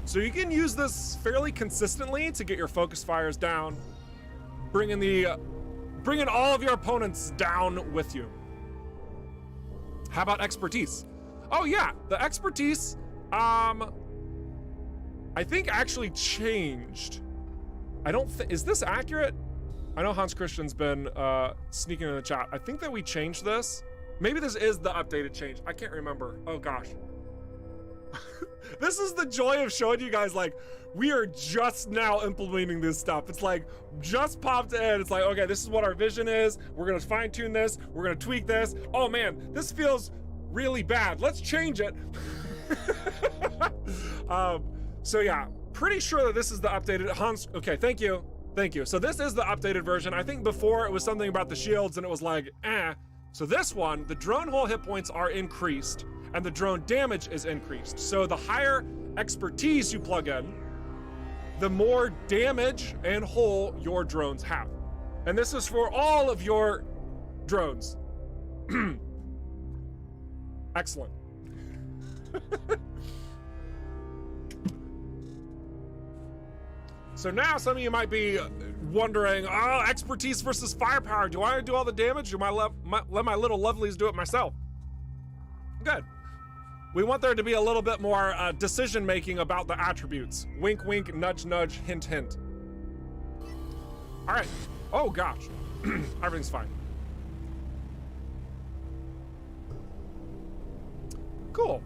[SPEAKER 1] So you can use this fairly consistently to get your focus fires down, bringing all of your opponents down with you. How about expertise? Oh yeah, the expertise, I think actually changed. I don't think, is this accurate? I know Hans Christian's been sneaking in the chat. I think that we changed this. Maybe this is the updated change. I can't remember. Oh gosh. This is the joy of showing you guys, like, we are just now implementing this stuff. It's like, just popped in. It's like, okay, this is what our vision is. We're gonna fine tune this. We're gonna tweak this. Oh man, this feels really bad. Let's change it. So yeah, pretty sure that this is the updated Hans. Okay, thank you. Thank you. So this is the updated version. I think before it was something about the shields and it was like, eh. So this one, the drone hull hit points are increased and the drone damage is increased. So the higher expertise you plug in, the more damage and hull your drones have. And this is for all of your drones. Excellent. So now some of you might be wondering, oh, expertise versus firepower. Do I do all the damage, or let my little lovelies do it myself? Good. We want there to be a little bit more decision-making about the attributes. Wink, wink, nudge, nudge, hint, hint. All right. Oh, gosh. Everything's fine. Cool.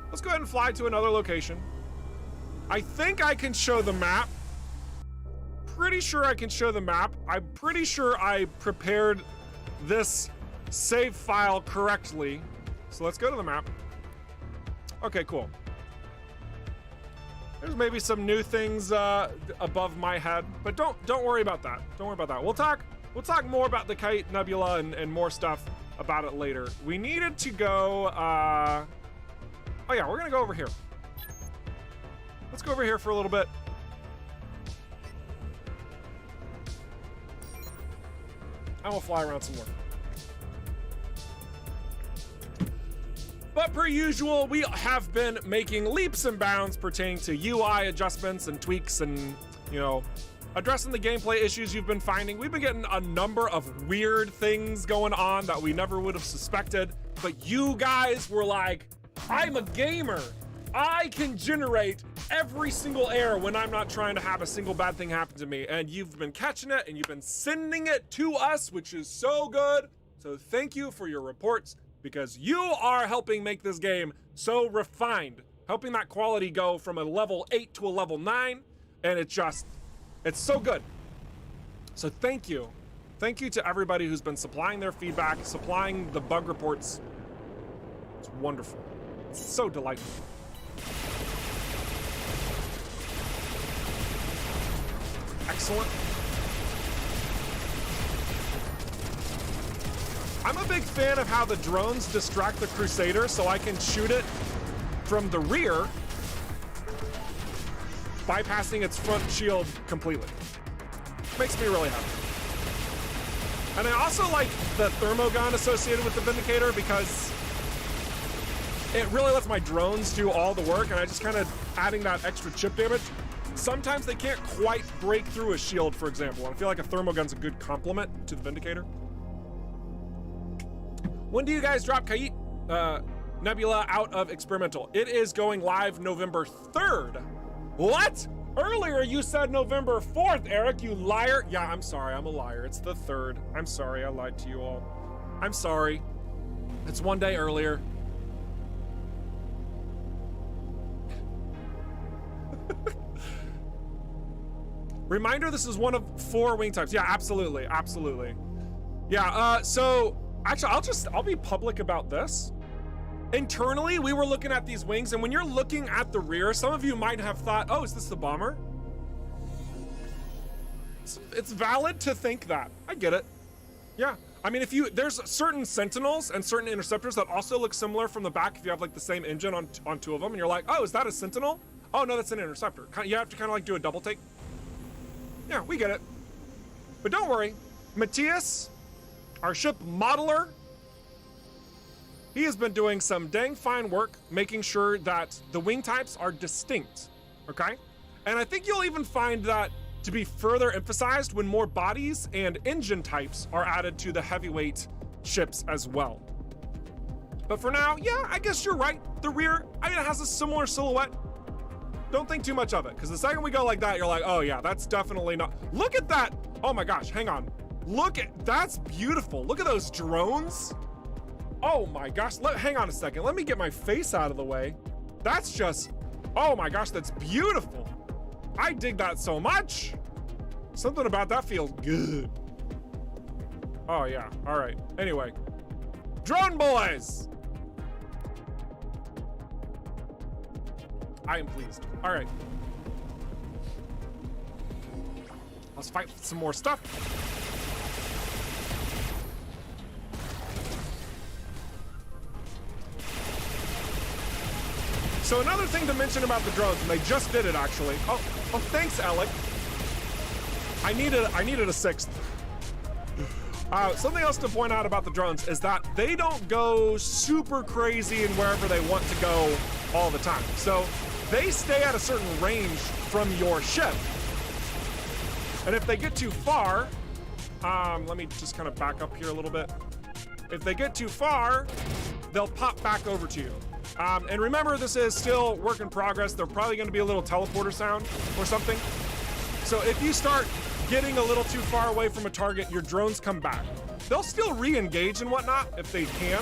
[SPEAKER 1] Let's go ahead and fly to another location. I think I can show the map. Pretty sure I can show the map. I'm pretty sure I prepared this save file correctly. So let's go to the map. Okay, cool. There's maybe some new things above my head, but don't worry about that. Don't worry about that. We'll talk more about the Khaït Nebula and more stuff about it later. We needed to go. Oh yeah, we're gonna go over here. Let's go over here for a little bit. And we'll fly around some more. But per usual, we have been making leaps and bounds pertaining to UI adjustments and tweaks and, you know, addressing the gameplay issues you've been finding. We've been getting a number of weird things going on that we never would have suspected. But you guys were like, I'm a gamer. I can generate every single error when I'm not trying to have a single bad thing happen to me. And you've been catching it and you've been sending it to us, which is so good. So thank you for your reports, because you are helping make this game so refined, helping that quality go from a level 8 to a level 9. And it's so good. So thank you. Thank you to everybody who's been supplying their feedback, supplying the bug reports. It's wonderful. It's so delightful. Excellent. I'm a big fan of how the drones distract the Crusader so I can shoot it from the rear, bypassing its front shield completely. Makes me really happy. And I also like the thermogun associated with the Vindicator because it really lets my drones do all the work, and I just kind of adding that extra chip damage. Sometimes they can't quite break through a shield, for example. And I feel like a thermogun's a good complement to the Vindicator. When do you guys drop Khaït Nebula out of experimental? It is going live November 3rd. What? Earlier you said November 4th, Eric, you liar. Yeah, I'm sorry, I'm a liar. It's the 3rd. I'm sorry, I lied to you all. I'm sorry. It's one day earlier. Reminder, this is one of 4 wing types. Yeah, absolutely, absolutely. Yeah, so actually I'll be public about this. Internally, we were looking at these wings, and when you're looking at the rear, some of you might have thought, oh, is this the bomber? It's valid to think that. I get it. Yeah. I mean, there's certain Sentinels and certain Interceptors that also look similar from the back if you have like the same engine on 2 of them, and you're like, oh, is that a Sentinel? Oh, no, that's an Interceptor. You have to kind of like do a double take. Yeah, we get it. But don't worry. Matthias, our ship modeler, he has been doing some dang fine work making sure that the wing types are distinct, okay? And I think you'll even find that to be further emphasized when more bodies and engine types are added to the heavyweight ships as well. But for now, yeah, I guess you're right. The rear, I mean, it has a similar silhouette. Don't think too much of it, because the second we go like that, you're like, oh yeah, that's definitely not. Look at that. Oh my gosh, hang on. That's beautiful. Look at those drones. Oh my gosh, hang on a second. Let me get my face out of the way. That's just, oh my gosh, that's beautiful. I dig that so much. Something about that feels good. Oh yeah, all right. Anyway, drone boys. I am pleased. All right. Let's fight some more stuff. So another thing to mention about the drones, and they just did it actually. Oh, thanks, Alec. I needed a 6th. Something else to point out about the drones is that they don't go super crazy in wherever they want to go all the time. So they stay at a certain range from your ship. And if they get too far, let me just kind of back up here a little bit. If they get too far, they'll pop back over to you. And remember, this is still work in progress. There's probably going to be a little teleporter sound or something. So if you start getting a little too far away from a target, your drones come back. They'll still re-engage and whatnot if they can.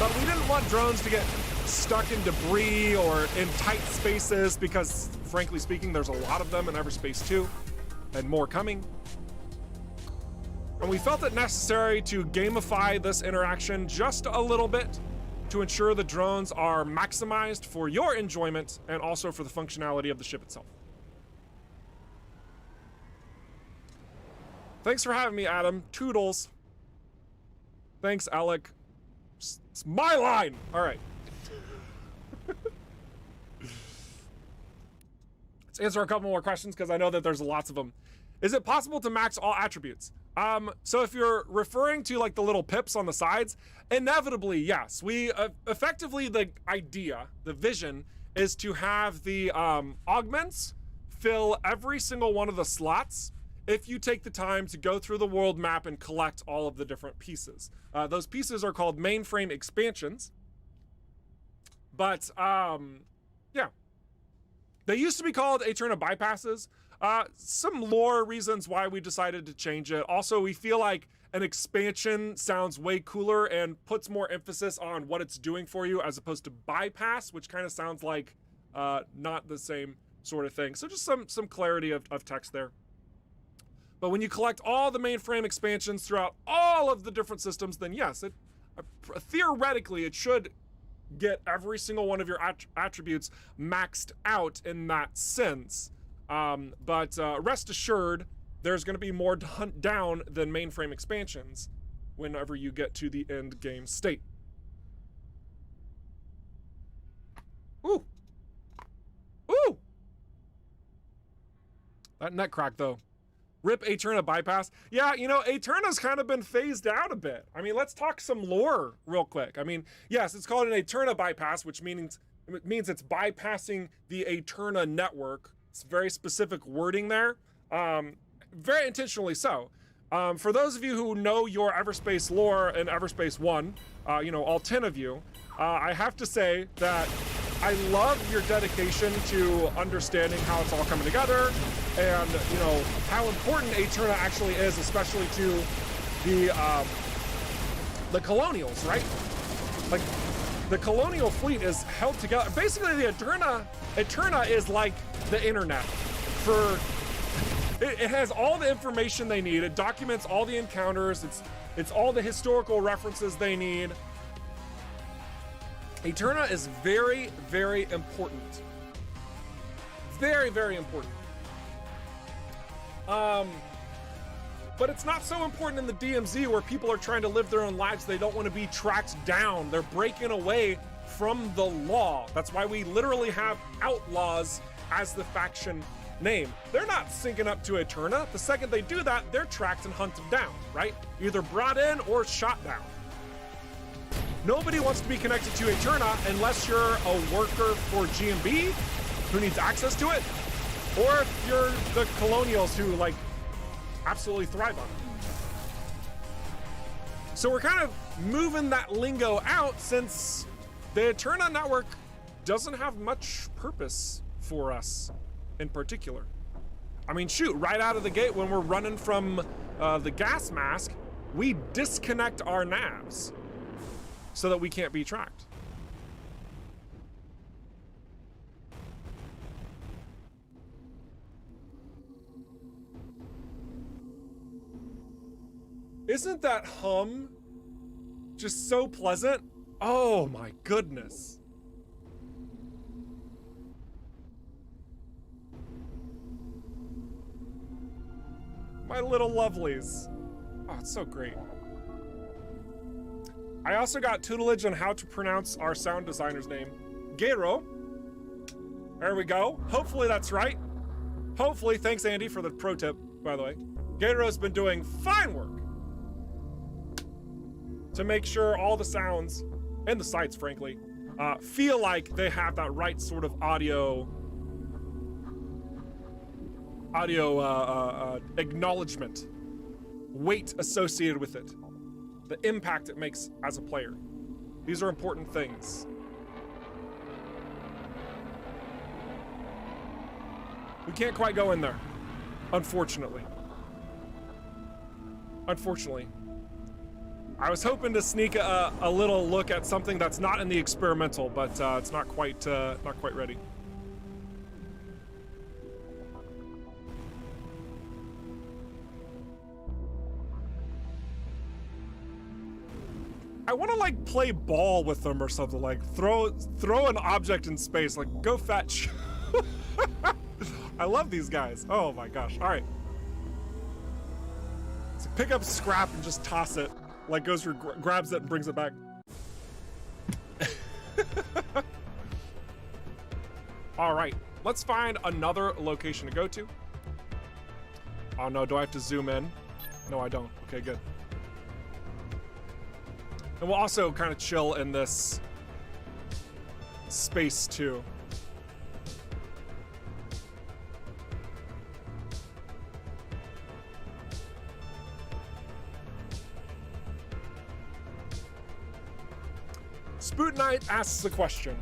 [SPEAKER 1] But we didn't want drones to get stuck in debris or in tight spaces because, frankly speaking, there's a lot of them in EVERSPACE 2 and more coming. And we felt it necessary to gamify this interaction just a little bit to ensure the drones are maximized for your enjoyment and also for the functionality of the ship itself. Thanks for having me, Adam. Toodles. Thanks, Alec. It's my line. All right. Let's answer a couple more questions because I know that there's lots of them. Is it possible to max all attributes? So if you're referring to like the little pips on the sides, inevitably, yes. We effectively, the idea, the vision is to have the augments fill every single one of the slots if you take the time to go through the world map and collect all of the different pieces. Those pieces are called mainframe expansions. But yeah, they used to be called Eterna bypasses. Some lore reasons why we decided to change it. Also, we feel like an expansion sounds way cooler and puts more emphasis on what it's doing for you as opposed to bypass, which kind of sounds like not the same sort of thing. So just some clarity of text there. But when you collect all the mainframe expansions throughout all of the different systems, then yes, theoretically it should get every single one of your attributes maxed out in that sense. But rest assured, there's going to be more to hunt down than mainframe expansions whenever you get to the end game state. Ooh. Ooh! That net crack, though. Rip Aeterna bypass. Yeah, you know, Aeterna's kind of been phased out a bit. I mean, let's talk some lore real quick. I mean, yes, it's called an Aeterna bypass, which means it's bypassing the Aeterna network. It's very specific wording there. Very intentionally so. For those of you who know your EVERSPACE lore in EVERSPACE 1, you know, all 10 of you, I have to say that I love your dedication to understanding how it's all coming together and, you know, how important Aeterna actually is, especially to the colonials, right? Like, the colonial fleet is held together. Basically, the Aeterna is like the internet for... It has all the information they need. It documents all the encounters. It's all the historical references they need. Aeterna is very, very important. Very, very important. But it's not so important in the DMZ where people are trying to live their own lives. They don't want to be tracked down. They're breaking away from the law. That's why we literally have outlaws as the faction name. They're not syncing up to Aeterna. The second they do that, they're tracked and hunted down, right? Either brought in or shot down. Nobody wants to be connected to Aeterna unless you're a worker for GMB who needs access to it, or if you're the colonials who like absolutely thrive on it. So we're kind of moving that lingo out since the Aeterna network doesn't have much purpose for us in particular. I mean, shoot, right out of the gate when we're running from the gas mask, we disconnect our navs so that we can't be tracked. Isn't that hum just so pleasant? Oh my goodness. My little lovelies. Oh, it's so great. I also got tutelage on how to pronounce our sound designer's name. Gero. There we go. Hopefully that's right. Hopefully, thanks Andy for the pro tip, by the way. Gero's been doing fine work to make sure all the sounds, and the sites frankly, feel like they have that right sort of audio acknowledgement, weight associated with it, the impact it makes as a player. These are important things. We can't quite go in there, unfortunately. Unfortunately. I was hoping to sneak a little look at something that's not in the experimental, but it's not quite ready. I want to like play ball with them or something, like throw an object in space, like go fetch. I love these guys. Oh my gosh. All right. So pick up scrap and just toss it. Like goes for, grabs it and brings it back. All right, let's find another location to go to. Oh no, do I have to zoom in? No, I don't. Okay, good. And we'll also kind of chill in this space too. Spoot Knight asks the question,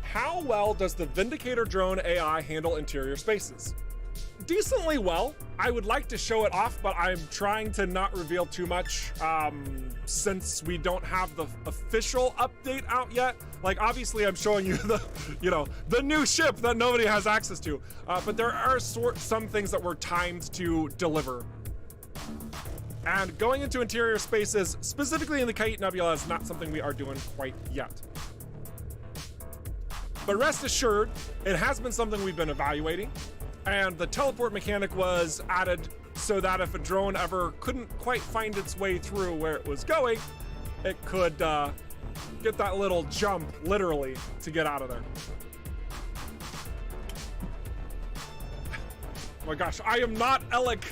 [SPEAKER 1] how well does the Vindicator drone AI handle interior spaces? decently well. I would like to show it off, but I'm trying to not reveal too much since we don't have the official update out yet. Like, obviously I'm showing you the, the new ship that nobody has access to, but there are some things that were timed to deliver. And going into interior spaces, specifically in the Khaït Nebula, is not something we are doing quite yet. But rest assured, it has been something we've been evaluating. And the teleport mechanic was added so that if a drone ever couldn't quite find its way through where it was going, it could get that little jump, literally, to get out of there. Oh my gosh, I am not Alec.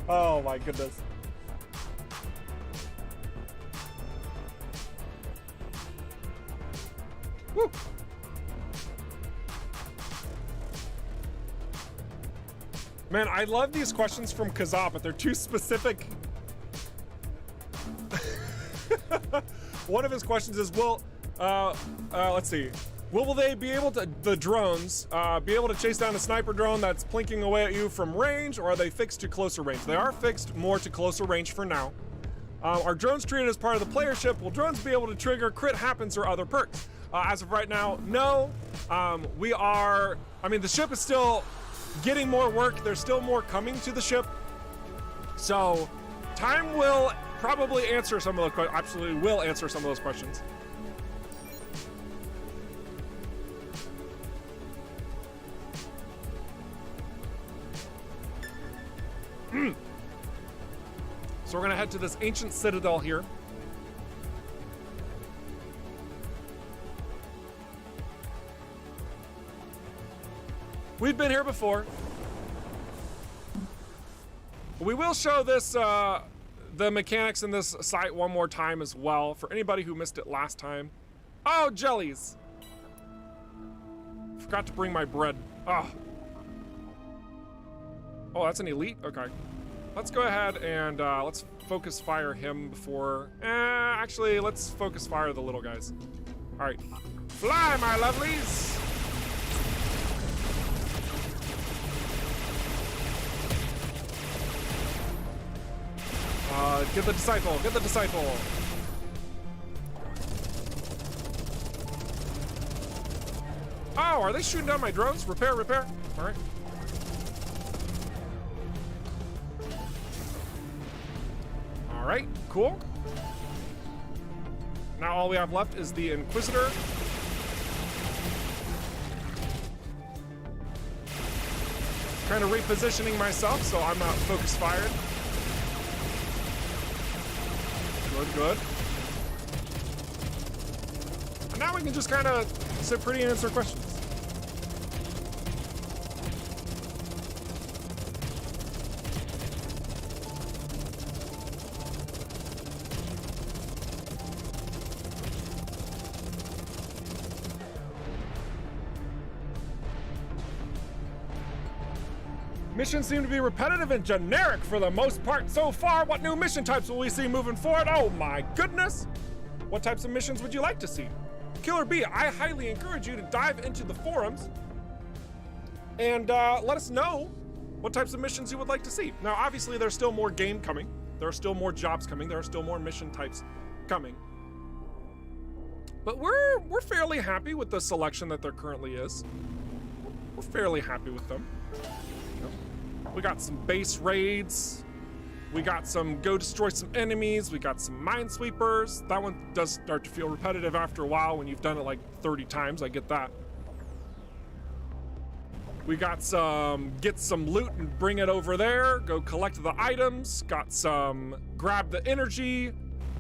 [SPEAKER 1] Oh my goodness. Woo. Man, I love these questions from Kazaa, but they're too specific. One of his questions is, let's see. Will they be able to, the drones, be able to chase down a sniper drone that's plinking away at you from range, or are they fixed to closer range? They are fixed more to closer range for now. Are drones treated as part of the player ship? Will drones be able to trigger crit happens or other perks? As of right now, no. The ship is still getting more work. There's still more coming to the ship. So time will probably answer some of the questions. Absolutely will answer some of those questions. So we're gonna head to this ancient citadel here. We've been here before. We will show this, the mechanics in this site one more time as well, for anybody who missed it last time. Oh, jellies! Forgot to bring my bread. Oh, that's an elite? Okay. Let's go ahead and let's focus fire him before... actually, let's focus fire the little guys. All right. Fly, my lovelies! Get the disciple, get the disciple. Oh, are they shooting down my drones? Repair, repair. All right. All right, cool. Now all we have left is the Inquisitor. Kind of repositioning myself so I'm not focus fired. Good, good. And now we can just kind of sit pretty and answer questions. Missions seem to be repetitive and generic for the most part so far. What new mission types will we see moving forward? Oh my goodness! What types of missions would you like to see? Killer B, I highly encourage you to dive into the forums and let us know what types of missions you would like to see. Now, obviously, there's still more game coming. There are still more jobs coming. There are still more mission types coming. But we're fairly happy with the selection that there currently is. We're fairly happy with them. We got some base raids. We got some go destroy some enemies. We got some minesweepers. That one does start to feel repetitive after a while when you've done it like 30 times. I get that. We got some get some loot and bring it over there. Go collect the items. Got some grab the energy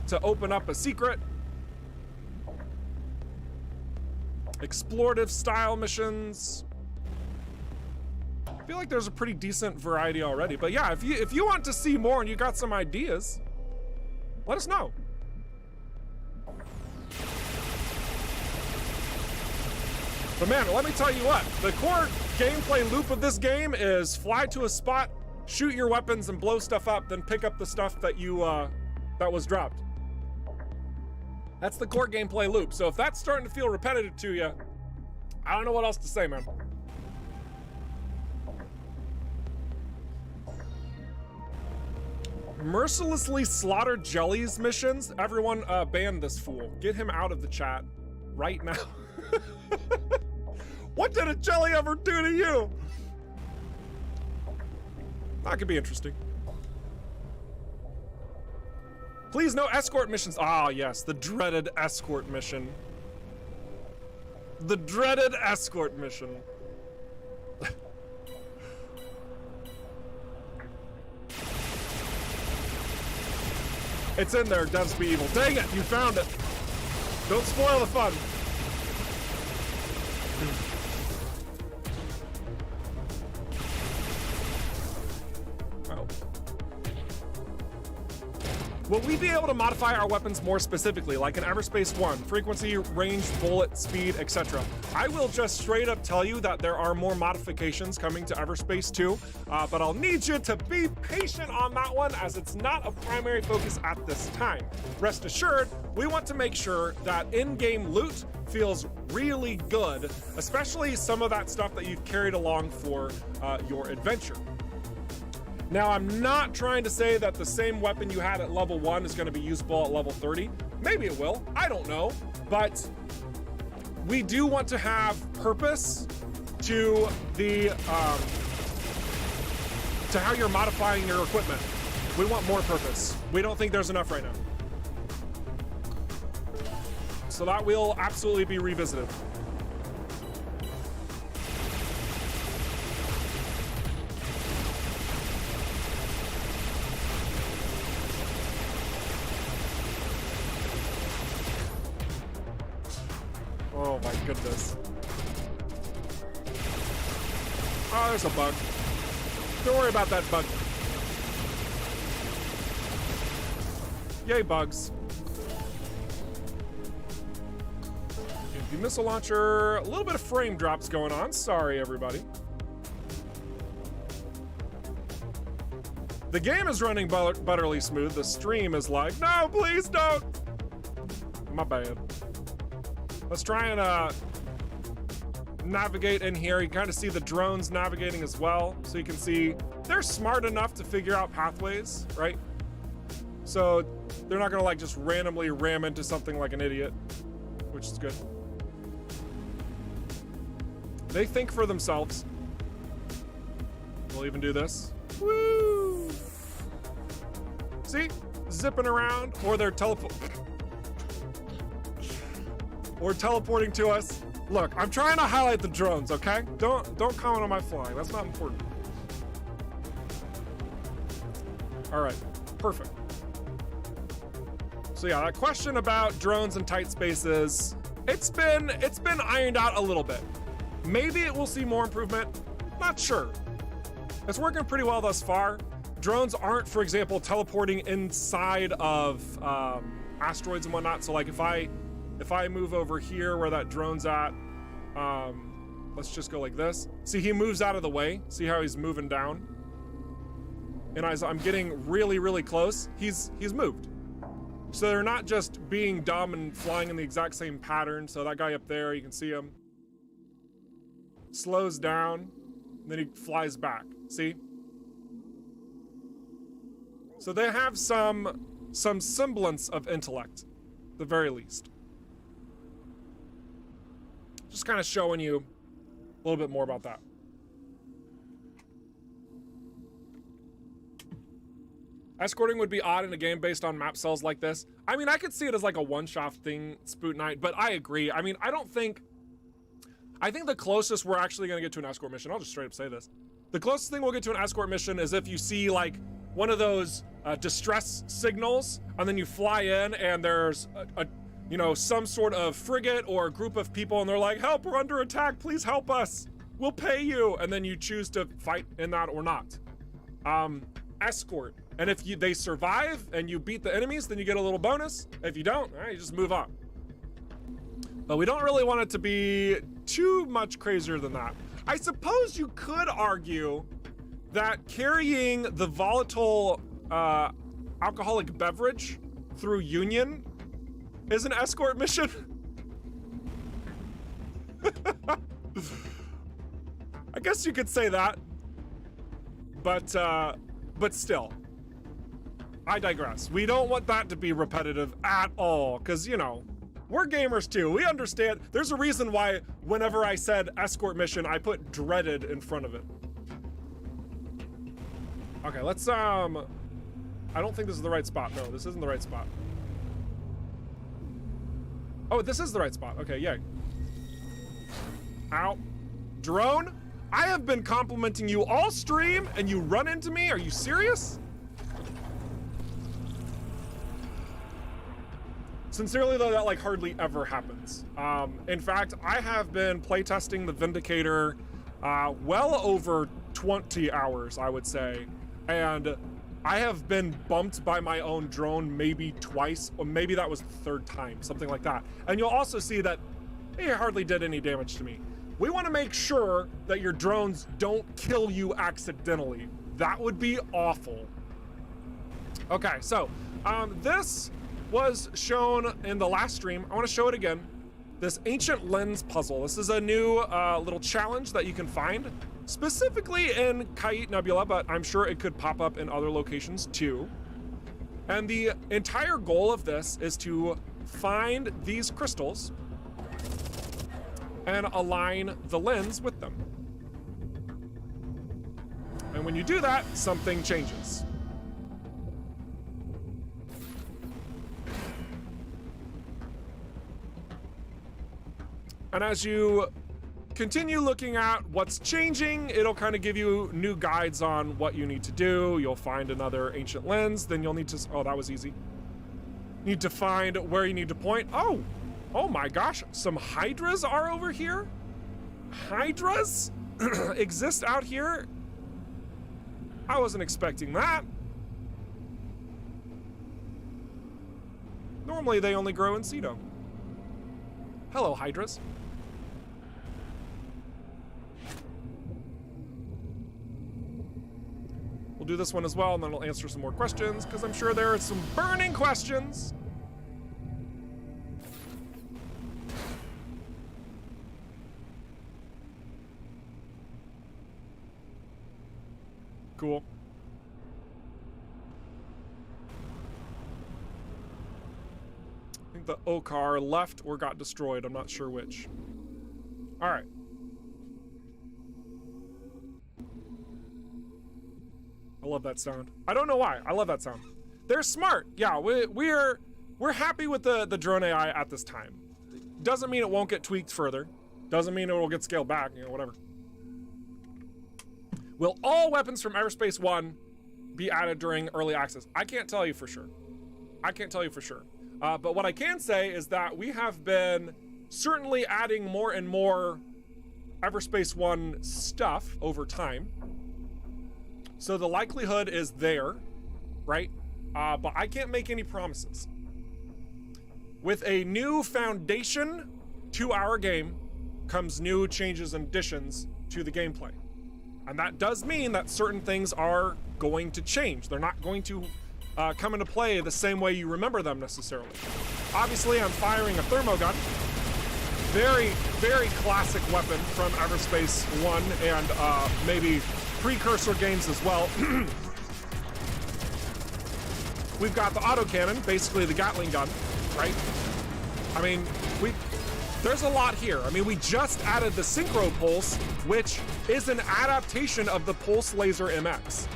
[SPEAKER 1] to open up a secret. Explorative style missions. I feel like there's a pretty decent variety already, but yeah, if you want to see more and you got some ideas, let us know. But man, let me tell you what, the core gameplay loop of this game is fly to a spot, shoot your weapons and blow stuff up, then pick up the stuff that you that was dropped. That's the core gameplay loop. So if that's starting to feel repetitive to you, I don't know what else to say, man. Mercilessly slaughter jellies missions. Everyone ban this fool. Get him out of the chat right now. What did a jelly ever do to you? That could be interesting. Please, no escort missions. Ah, yes, the dreaded escort mission. The dreaded escort mission. It's in there, devs be evil. Dang it, you found it. Don't spoil the fun. Oh. Will we be able to modify our weapons more specifically, like in EVERSPACE 1, frequency, range, bullet, speed, etc.? I will just straight up tell you that there are more modifications coming to EVERSPACE 2, but I'll need you to be patient on that one as it's not a primary focus at this time. Rest assured, we want to make sure that in-game loot feels really good, especially some of that stuff that you've carried along for your adventure. Now, I'm not trying to say that the same weapon you had at level 1 is going to be usable at level 30. Maybe it will, I don't know. But we do want to have purpose to the to how you're modifying your equipment. We want more purpose. We don't think there's enough right now. So that will absolutely be revisited. Oh my goodness. Oh, there's a bug. Don't worry about that bug. Yay, bugs. The missile launcher, a little bit of frame drops going on. Sorry, everybody. The game is running butterly smooth. The stream is like, no, please don't. My bad. Let's try and navigate in here. You kind of see the drones navigating as well. So you can see they're smart enough to figure out pathways, right? So they're not gonna like just randomly ram into something like an idiot, which is good. They think for themselves. We'll even do this. Woo! See? Zipping around, or they're teleporting to us. Look, I'm trying to highlight the drones, okay? Don't comment on my flying. That's not important. All right, perfect. So yeah, that question about drones and tight spaces, it's been ironed out a little bit. Maybe it will see more improvement. Not sure. It's working pretty well thus far. Drones aren't, for example, teleporting inside of asteroids and whatnot. So like if I move over here where that drone's at, let's just go like this. See, he moves out of the way. See how he's moving down? And as I'm getting really, really close, he's moved. So they're not just being dumb and flying in the exact same pattern. So that guy up there, you can see him. Slows down, and then he flies back. See? So they have some semblance of intellect, at the very least. Just kind of showing you a little bit more about that. Escorting would be odd in a game based on map cells like this. I mean, I could see it as like a one-shot thing, Spoot Knight, but I agree. I mean, I think the closest we're actually gonna get to an escort mission, I'll just straight up say this. The closest thing we'll get to an escort mission is if you see like one of those distress signals, and then you fly in and there's you know, some sort of frigate or a group of people and they're like, help, we're under attack, please help us. We'll pay you. And then you choose to fight in that or not. Escort. And if they survive and you beat the enemies, then you get a little bonus. If you don't, all right, you just move on. But we don't really want it to be too much crazier than that. I suppose you could argue that carrying the volatile alcoholic beverage through Union is an escort mission. I guess you could say that, but still. I digress. We don't want that to be repetitive at all, because, you know, we're gamers too. We understand. There's a reason why whenever I said escort mission, I put dreaded in front of it. Okay, let's, I don't think this is the right spot. No, this isn't the right spot. Oh, this is the right spot. Okay, yay. Ow. Drone, I have been complimenting you all stream and you run into me? Are you serious? Sincerely though, that like hardly ever happens. In fact, I have been playtesting the Vindicator well over 20 hours, I would say. And I have been bumped by my own drone maybe twice, or maybe that was the third time, something like that. And you'll also see that it hardly did any damage to me. We want to make sure that your drones don't kill you accidentally. That would be awful. Okay, so this was shown in the last stream. I want to show it again. This ancient lens puzzle. This is a new little challenge that you can find specifically in Khaït Nebula, but I'm sure it could pop up in other locations too. And the entire goal of this is to find these crystals and align the lens with them. And when you do that, something changes. And as you continue looking at what's changing, it'll kind of give you new guides on what you need to do. You'll find another ancient lens, then you'll need to, oh, that was easy. Need to find where you need to point. Oh my gosh, some hydras are over here? Hydras exist out here? I wasn't expecting that. Normally they only grow in Cedo. Hello, hydras. We'll do this one as well, and then we'll answer some more questions, because I'm sure there are some burning questions. Cool. I think the Okar left or got destroyed. I'm not sure which. All right. I love that sound. I don't know why. I love that sound. They're smart. Yeah, we're happy with the drone AI at this time. Doesn't mean it won't get tweaked further. Doesn't mean it will get scaled back, you know, whatever. Will all weapons from EVERSPACE 1 be added during early access? I can't tell you for sure. I can't tell you for sure. But what I can say is that we have been certainly adding more and more EVERSPACE 1 stuff over time. So the likelihood is there, right? But I can't make any promises. With a new foundation to our game comes new changes and additions to the gameplay. And that does mean that certain things are going to change. They're not going to come into play the same way you remember them necessarily. Obviously, I'm firing a thermogun. Very, very classic weapon from EVERSPACE 1 and maybe precursor games as well. We've got the autocannon, basically the Gatling gun, right? I mean, there's a lot here. I mean, we just added the Synchro Pulse, which is an adaptation of the Pulse Laser MX.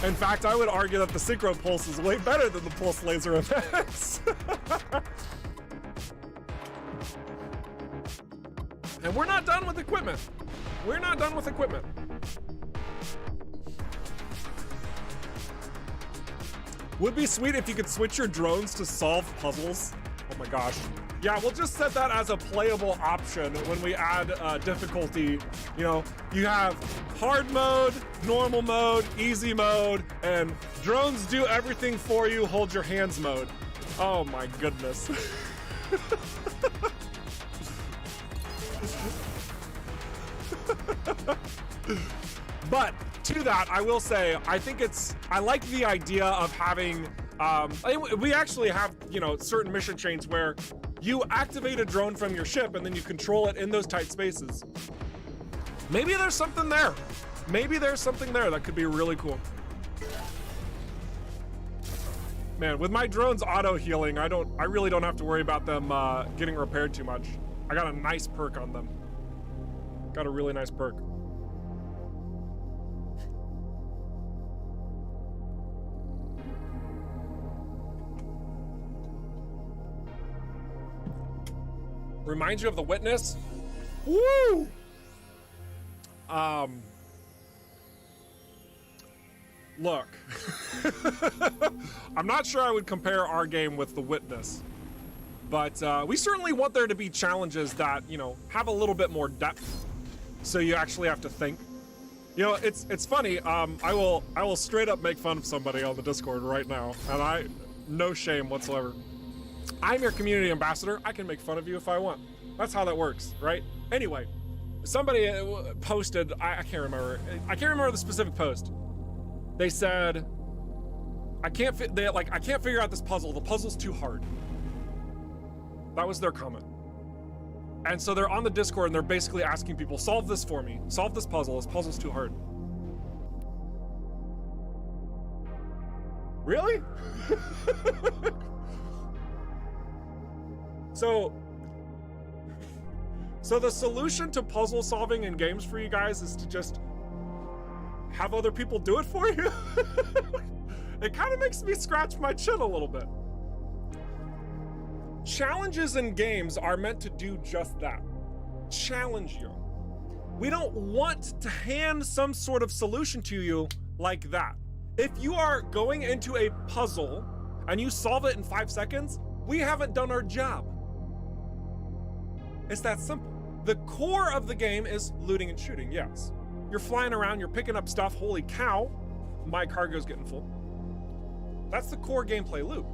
[SPEAKER 1] In fact, I would argue that the Synchro Pulse is way better than the Pulse Laser MX. And we're not done with equipment. We're not done with equipment. Would be sweet if you could switch your drones to solve puzzles. Oh my gosh. Yeah, we'll just set that as a playable option when we add difficulty. You know, you have hard mode, normal mode, easy mode, and drones do everything for you, hold your hands mode. Oh my goodness. But to that, I will say, I like the idea of having, we actually have, you know, certain mission chains where you activate a drone from your ship and then you control it in those tight spaces. Maybe there's something there. Maybe there's something there that could be really cool. Man, with my drones auto healing, I really don't have to worry about them getting repaired too much. I got a nice perk on them. Got a really nice perk. Reminds you of The Witness? Woo! Look. I'm not sure I would compare our game with The Witness, but we certainly want there to be challenges that, you know, have a little bit more depth, so you actually have to think. You know, it's funny. I will straight up make fun of somebody on the Discord right now, and no shame whatsoever. I'm your community ambassador. I can make fun of you if I want. That's how that works, right? Anyway, somebody posted, I can't remember the specific post. They said, I can't figure out this puzzle. The puzzle's too hard. That was their comment. And so they're on the Discord and they're basically asking people, solve this for me. Solve this puzzle. This puzzle's too hard. Really? So the solution to puzzle solving in games for you guys is to just have other people do it for you? It kind of makes me scratch my chin a little bit. Challenges in games are meant to do just that. Challenge you. We don't want to hand some sort of solution to you like that. If you are going into a puzzle and you solve it in 5 seconds, we haven't done our job. It's that simple. The core of the game is looting and shooting, yes. You're flying around, you're picking up stuff, holy cow, my cargo's getting full. That's the core gameplay loop.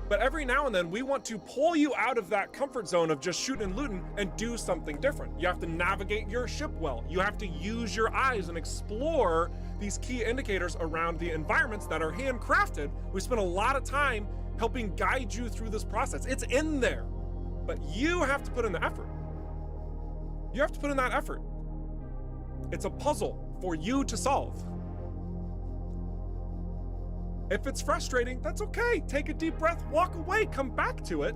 [SPEAKER 1] But every now and then, we want to pull you out of that comfort zone of just shooting and looting and do something different. You have to navigate your ship well. You have to use your eyes and explore these key indicators around the environments that are handcrafted. We spend a lot of time helping guide you through this process. It's in there, but you have to put in the effort. You have to put in that effort. It's a puzzle for you to solve. If it's frustrating, that's okay. Take a deep breath, walk away, come back to it.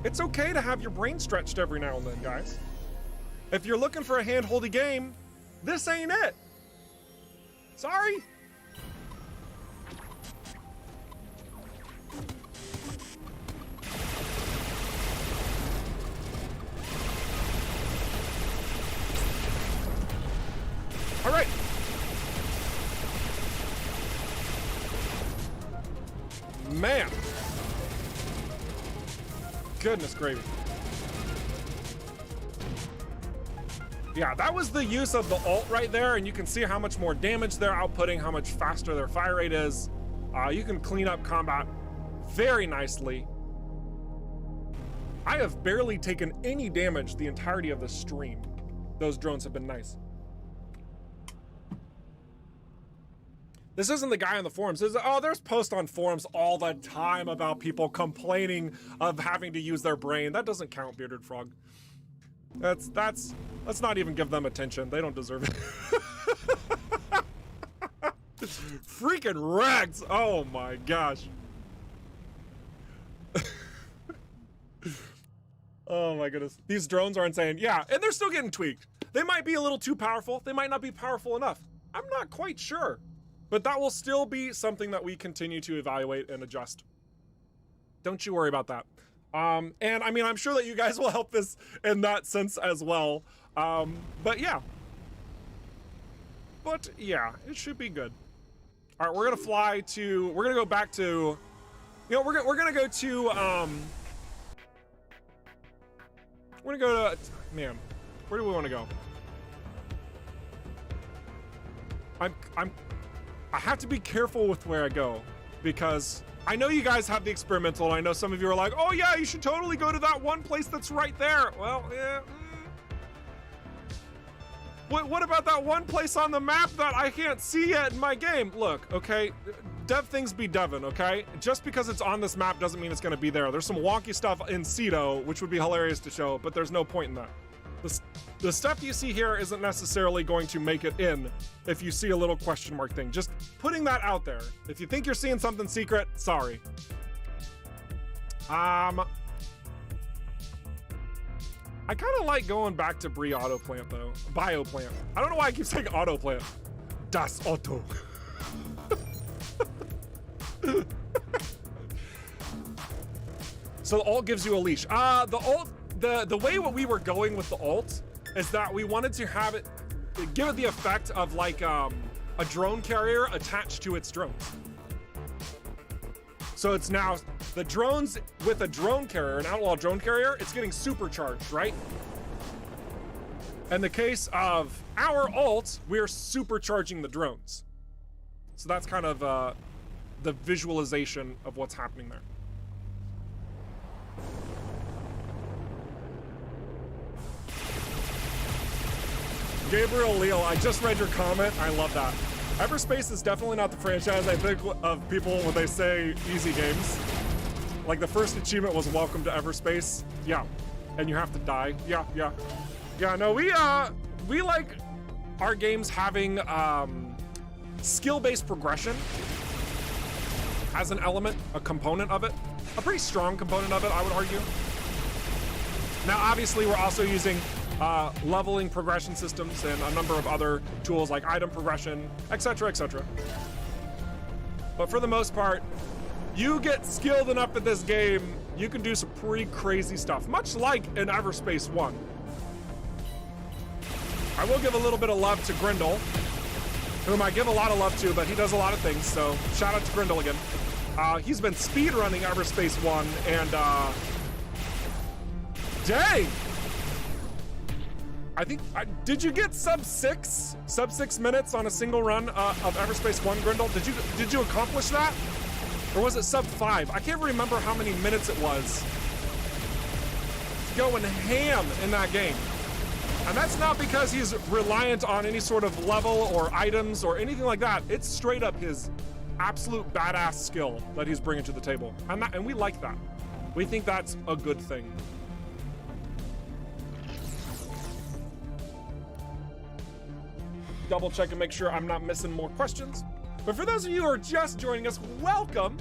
[SPEAKER 1] It's okay to have your brain stretched every now and then, guys. If you're looking for a hand-holdy game, this ain't it. Sorry. All right. Man. Goodness gravy. Yeah, that was the use of the ult right there, and you can see how much more damage they're outputting, how much faster their fire rate is. You can clean up combat very nicely. I have barely taken any damage the entirety of the stream. Those drones have been nice. This isn't the guy on the forums. There's posts on forums all the time about people complaining of having to use their brain. That doesn't count, Bearded Frog. Let's not even give them attention. They don't deserve it. Freaking wrecked. Oh my gosh. Oh my goodness. These drones are insane. Yeah, and they're still getting tweaked. They might be a little too powerful. They might not be powerful enough. I'm not quite sure. But that will still be something that we continue to evaluate and adjust. Don't you worry about that. And I mean, I'm sure that you guys will help this in that sense as well. But yeah, it should be good. All right, we're gonna go back to, you know, we're gonna go to, we're gonna go to, man, where do we want to go? I have to be careful with where I go, because I know you guys have the experimental, and I know some of you are like, oh yeah, you should totally go to that one place that's right there. Well, yeah. What about that one place on the map that I can't see yet in my game? Look, okay, dev things be devin, okay? Just because it's on this map doesn't mean it's gonna be there. There's some wonky stuff in Cedo, which would be hilarious to show, but there's no point in that. The stuff you see here isn't necessarily going to make it in if you see a little question mark thing. Just putting that out there. If you think you're seeing something secret, sorry. I kind of like going back to Brie Auto Plant though. Bioplant. I don't know why I keep saying Auto Plant. Das Auto. So the alt gives you a leash. The way what we were going with the alt is that we wanted to have it, give it the effect of like a drone carrier attached to its drones. So it's now the drones with a drone carrier, an outlaw drone carrier, it's getting supercharged, right? In the case of our alt, we're supercharging the drones. So that's kind of the visualization of what's happening there. Gabriel Leal, I just read your comment. I love that. EVERSPACE is definitely not the franchise I think of people when they say easy games. Like the first achievement was welcome to EVERSPACE. Yeah. And you have to die. Yeah. Yeah, no, we like our games having skill-based progression as an element, a component of it. A pretty strong component of it, I would argue. Now, obviously, we're also using leveling progression systems and a number of other tools like item progression, etc., etc. But for the most part, you get skilled enough at this game, you can do some pretty crazy stuff, much like in EVERSPACE 1. I will give a little bit of love to Grindel, whom I give a lot of love to, but he does a lot of things, so shout out to Grindel again. He's been speedrunning EVERSPACE 1, and dang! I think, did you get sub 6 minutes on a single run of EVERSPACE 1, Grindel? Did you accomplish that? Or was it sub 5? I can't remember how many minutes it was. Going ham in that game. And that's not because he's reliant on any sort of level or items or anything like that. It's straight up his absolute badass skill that he's bringing to the table. And we like that. We think that's a good thing. Double check and make sure I'm not missing more questions. But for those of you who are just joining us, welcome.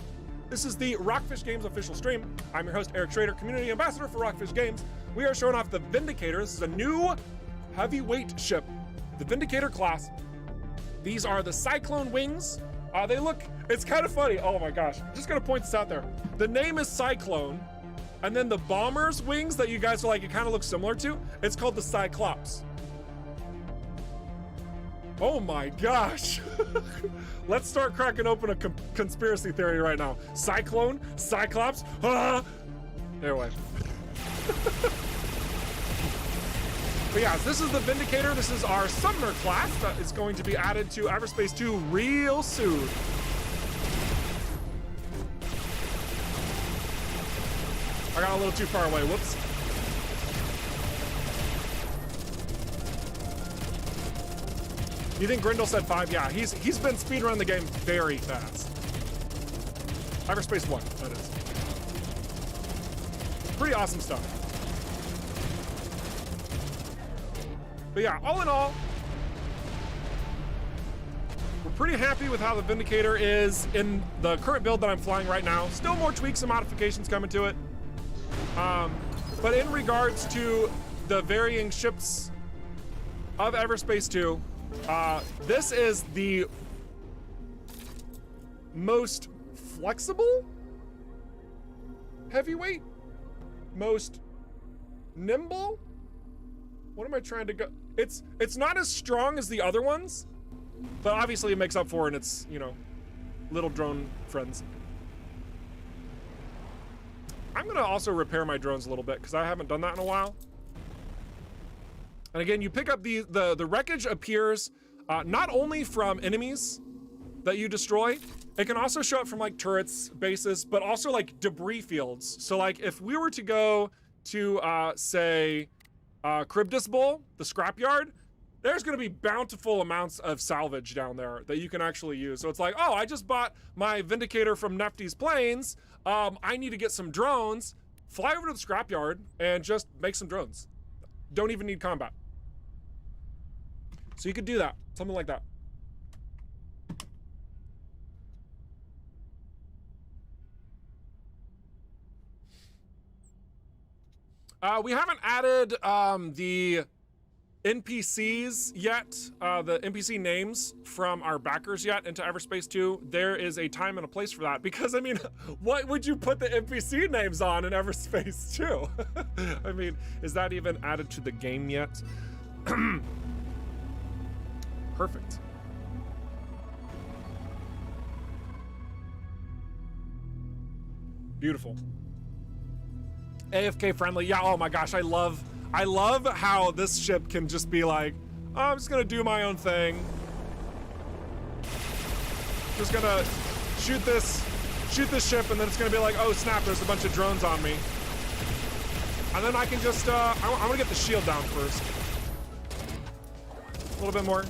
[SPEAKER 1] This is the ROCKFISH Games official stream. I'm your host, Eric Schrader, community ambassador for ROCKFISH Games. We are showing off the Vindicator. This is a new heavyweight ship, the Vindicator class. These are the Cyclone wings. They look, it's kind of funny. Oh my gosh, I'm just gonna point this out there. The name is Cyclone, and then the bomber's wings that you guys are like, it kind of looks similar to, it's called the Cyclops. Oh my gosh. Let's start cracking open a conspiracy theory right now. Cyclone, Cyclops, Anyway. But yeah, this is the Vindicator. This is our Summoner class that is going to be added to EVERSPACE 2 real soon. I got a little too far away, whoops. You think Grindel said 5? Yeah, he's been speedrunning the game very fast. EVERSPACE 1, that is. Pretty awesome stuff. But yeah, all in all, we're pretty happy with how the Vindicator is in the current build that I'm flying right now. Still more tweaks and modifications coming to it. But in regards to the varying ships of EVERSPACE 2, this is the most flexible heavyweight, most nimble. What am I trying to go? It's not as strong as the other ones, but obviously it makes up for it in its, you know, little drone friends. I'm gonna also repair my drones a little bit because I haven't done that in a while. And again, you pick up the wreckage appears not only from enemies that you destroy, it can also show up from like turrets, bases, but also like debris fields. So like if we were to go to say Cribdus Bowl, the scrapyard, there's gonna be bountiful amounts of salvage down there that you can actually use. So it's like, oh, I just bought my Vindicator from Nefty's Plains. I need to get some drones. Fly over to the scrapyard and just make some drones. don't even need combat. So you could do that, something like that. We haven't added the NPCs yet, the NPC names from our backers yet into EVERSPACE 2. There is a time and a place for that, because I mean, what would you put the NPC names on in EVERSPACE 2? I mean, is that even added to the game yet? Perfect. Beautiful. AFK friendly. Yeah, oh my gosh, I love how this ship can just be like, oh, I'm just gonna do my own thing. Just gonna shoot this ship, and then it's gonna be like, oh snap, there's a bunch of drones on me. And then I can just, I'm gonna get the shield down first. A little bit more.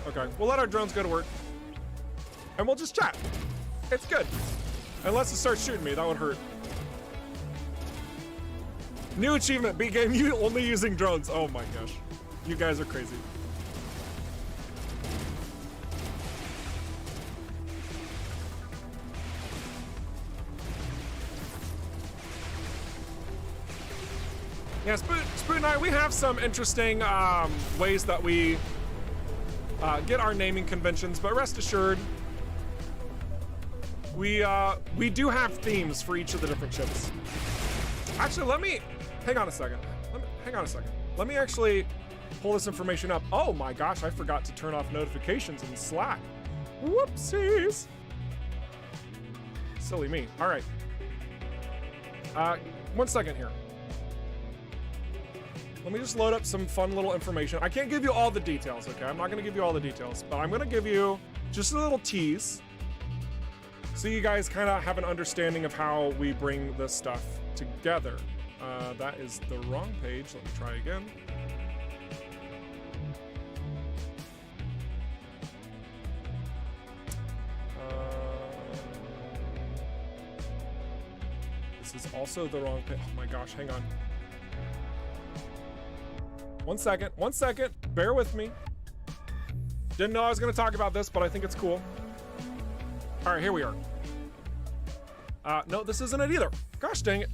[SPEAKER 1] Okay, we'll let our drones go to work. And we'll just chat. It's good. Unless it starts shooting me, that would hurt. New achievement, beat game you only using drones. Oh my gosh. You guys are crazy. Yeah, Spoot and I, we have some interesting ways that we get our naming conventions, but rest assured, we do have themes for each of the different ships. Actually, hang on a second. Let me actually pull this information up. Oh my gosh, I forgot to turn off notifications in Slack. Whoopsies. Silly me. All right. 1 second here. Let me just load up some fun little information. I can't give you all the details, okay? I'm not gonna give you all the details, but I'm gonna give you just a little tease so you guys kind of have an understanding of how we bring this stuff together. That is the wrong page. Let me try again. This is also the wrong page. Oh my gosh, hang on. 1 second, bear with me. Didn't know I was gonna talk about this, but I think it's cool. All right, here we are. No, this isn't it either. Gosh dang it.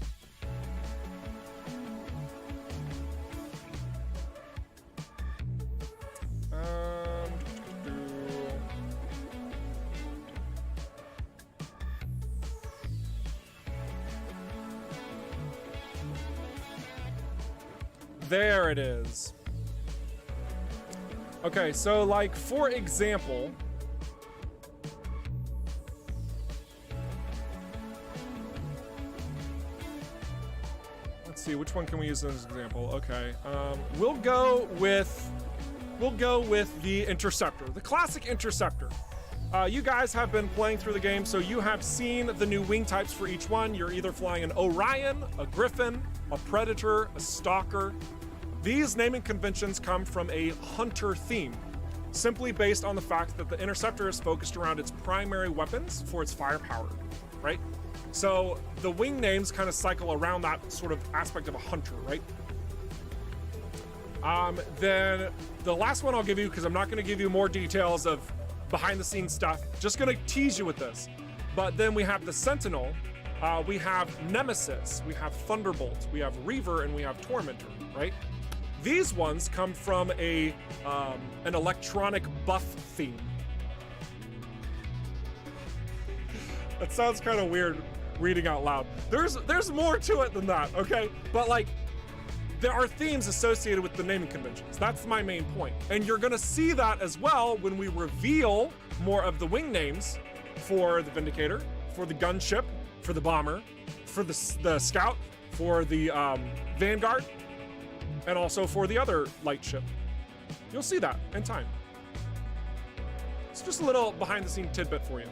[SPEAKER 1] There it is. Okay, so like, for example, let's see, which one can we use as an example? Okay, we'll go with the Interceptor, the classic Interceptor. You guys have been playing through the game, so you have seen the new wing types for each one. You're either flying an Orion, a Griffin, a Predator, a Stalker. These naming conventions come from a hunter theme, simply based on the fact that the Interceptor is focused around its primary weapons for its firepower, right? So the wing names kind of cycle around that sort of aspect of a hunter, right? Then the last one I'll give you, because I'm not going to give you more details of behind the scenes stuff, just going to tease you with this. But then we have the Sentinel, we have Nemesis, we have Thunderbolt, we have Reaver, and we have Tormentor, right? These ones come from an electronic buff theme. That sounds kind of weird reading out loud. There's more to it than that, okay? But like, there are themes associated with the naming conventions. That's my main point. And you're gonna see that as well when we reveal more of the wing names for the Vindicator, for the gunship, for the bomber, for the scout, for the Vanguard, and also for the other light ship. You'll see that in time. It's just a little behind the scene tidbit for you.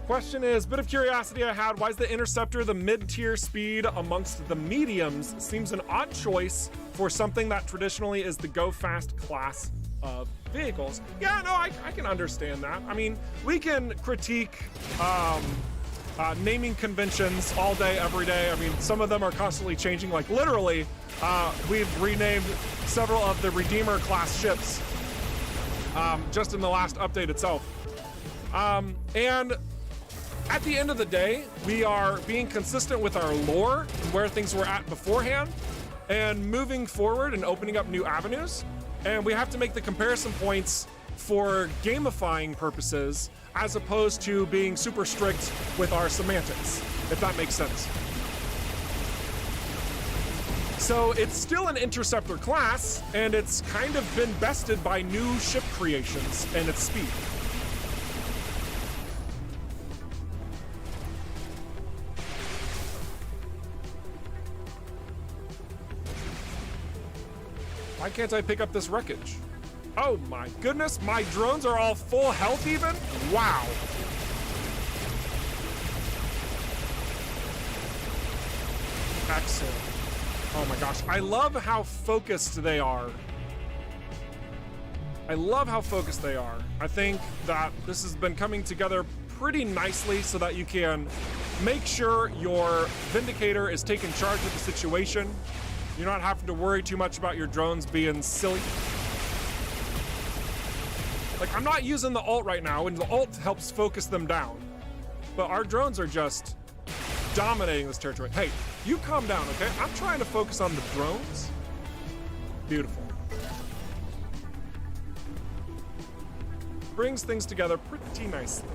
[SPEAKER 1] Question is, bit of curiosity I had, why is the Interceptor the mid-tier speed amongst the mediums? Seems an odd choice for something that traditionally is the go fast class of vehicles. Yeah, no, I can understand that. I mean, we can critique naming conventions all day, every day. I mean, some of them are constantly changing. Like literally, we've renamed several of the Redeemer class ships just in the last update itself. And at the end of the day, we are being consistent with our lore and where things were at beforehand and moving forward and opening up new avenues. And we have to make the comparison points for gamifying purposes as opposed to being super strict with our semantics, if that makes sense. So it's still an interceptor class, and it's kind of been bested by new ship creations and its speed. Why can't I pick up this wreckage? Oh my goodness, my drones are all full health even? Wow. Excellent. Oh my gosh, I love how focused they are. I love how focused they are. I think that this has been coming together pretty nicely so that you can make sure your Vindicator is taking charge of the situation. You're not having to worry too much about your drones being silly. Like, I'm not using the ult right now, and the ult helps focus them down. But our drones are just dominating this territory. Hey, you calm down, okay? I'm trying to focus on the drones. Beautiful. Brings things together pretty nicely.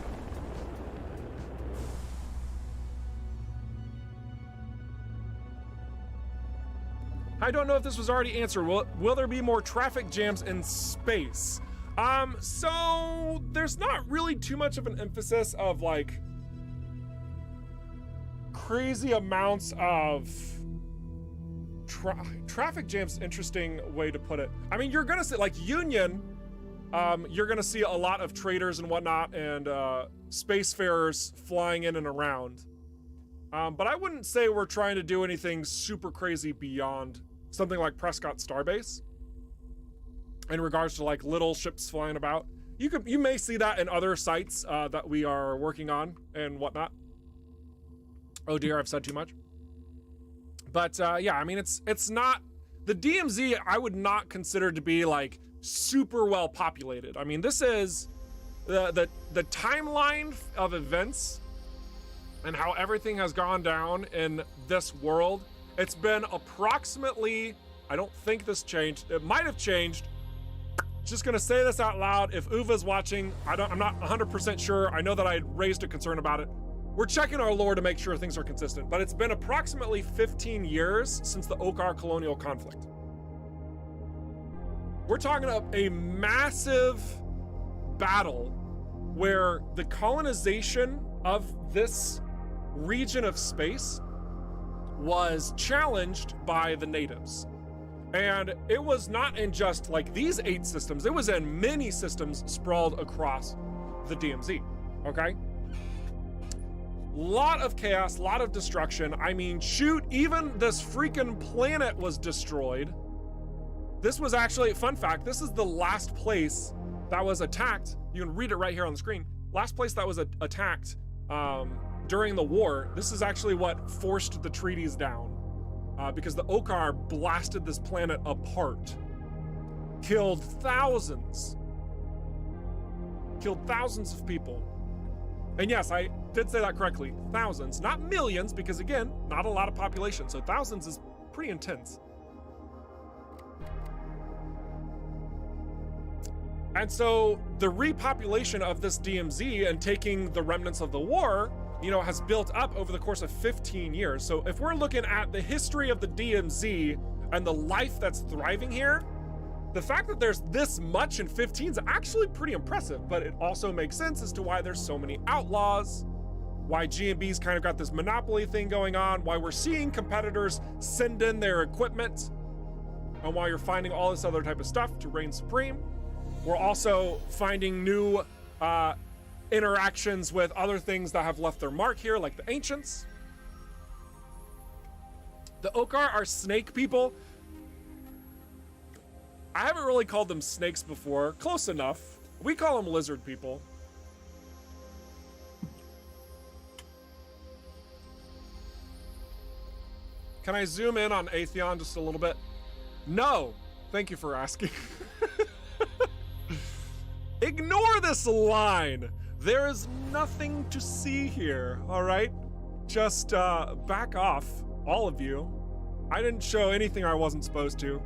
[SPEAKER 1] I don't know if this was already answered. Will there be more traffic jams in space? So there's not really too much of an emphasis of like crazy amounts of traffic jams. Interesting way to put it. I mean, you're gonna see like Union, you're gonna see a lot of traders and whatnot and spacefarers flying in and around. But I wouldn't say we're trying to do anything super crazy beyond something like Prescott Starbase in regards to like little ships flying about. You may see that in other sites that we are working on and whatnot. Oh dear, I've said too much. But yeah, I mean, it's not, the DMZ I would not consider to be like super well populated. I mean, this is the timeline of events and how everything has gone down in this world. It's been approximately, I don't think this changed. It might have changed. Just gonna say this out loud. If Uva's watching, I'm not 100% sure. I know that I raised a concern about it. We're checking our lore to make sure things are consistent, but it's been approximately 15 years since the Okar colonial conflict. We're talking about a massive battle where the colonization of this region of space was challenged by the natives. And it was not in just like these 8 systems, it was in many systems sprawled across the DMZ, okay? Lot of chaos, lot of destruction. I mean, shoot, even this freaking planet was destroyed. This was actually, fun fact, this is the last place that was attacked. You can read it right here on the screen. Last place that was attacked during the war. This is actually what forced the treaties down because the Okar blasted this planet apart, killed thousands of people. And yes, I did say that correctly, thousands, not millions, because again, not a lot of population, so thousands is pretty intense. And so the repopulation of this DMZ and taking the remnants of the war, you know, has built up over the course of 15 years. So if we're looking at the history of the DMZ and the life that's thriving here, the fact that there's this much in 15 is actually pretty impressive, but it also makes sense as to why there's so many outlaws, why G&B's kind of got this monopoly thing going on, why we're seeing competitors send in their equipment, and why you're finding all this other type of stuff to reign supreme. We're also finding new interactions with other things that have left their mark here, like the ancients. The Okar are snake people. I haven't really called them snakes before. Close enough. We call them lizard people. Can I zoom in on Atheon just a little bit? No. Thank you for asking. Ignore this line. There is nothing to see here, all right? Just back off, all of you. I didn't show anything I wasn't supposed to.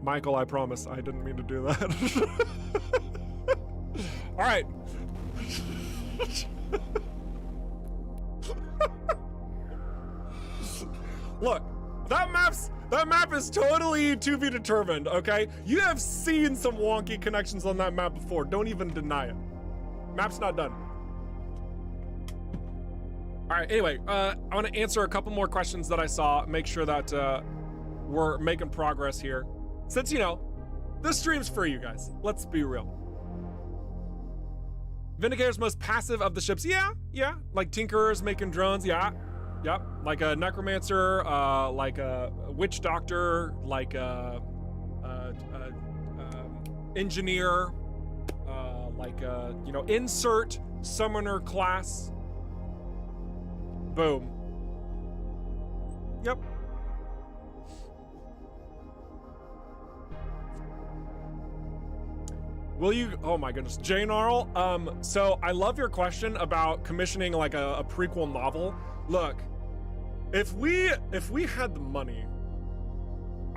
[SPEAKER 1] Michael, I promise, I didn't mean to do that. All right. Look, that map is totally to be determined, okay? You have seen some wonky connections on that map before. Don't even deny it. Map's not done. All right, anyway, I want to answer a couple more questions that I saw, make sure that we're making progress here. Since, you know, this stream's for you guys. Let's be real. Vindicator's most passive of the ships. Yeah. Like Tinkerers making drones, yeah. Yep, like a necromancer, like a witch doctor, like a engineer, like a, you know, insert summoner class. Boom. Yep. Will you, oh my goodness, Jane Arl, so I love your question about commissioning like a prequel novel. Look, if we had the money,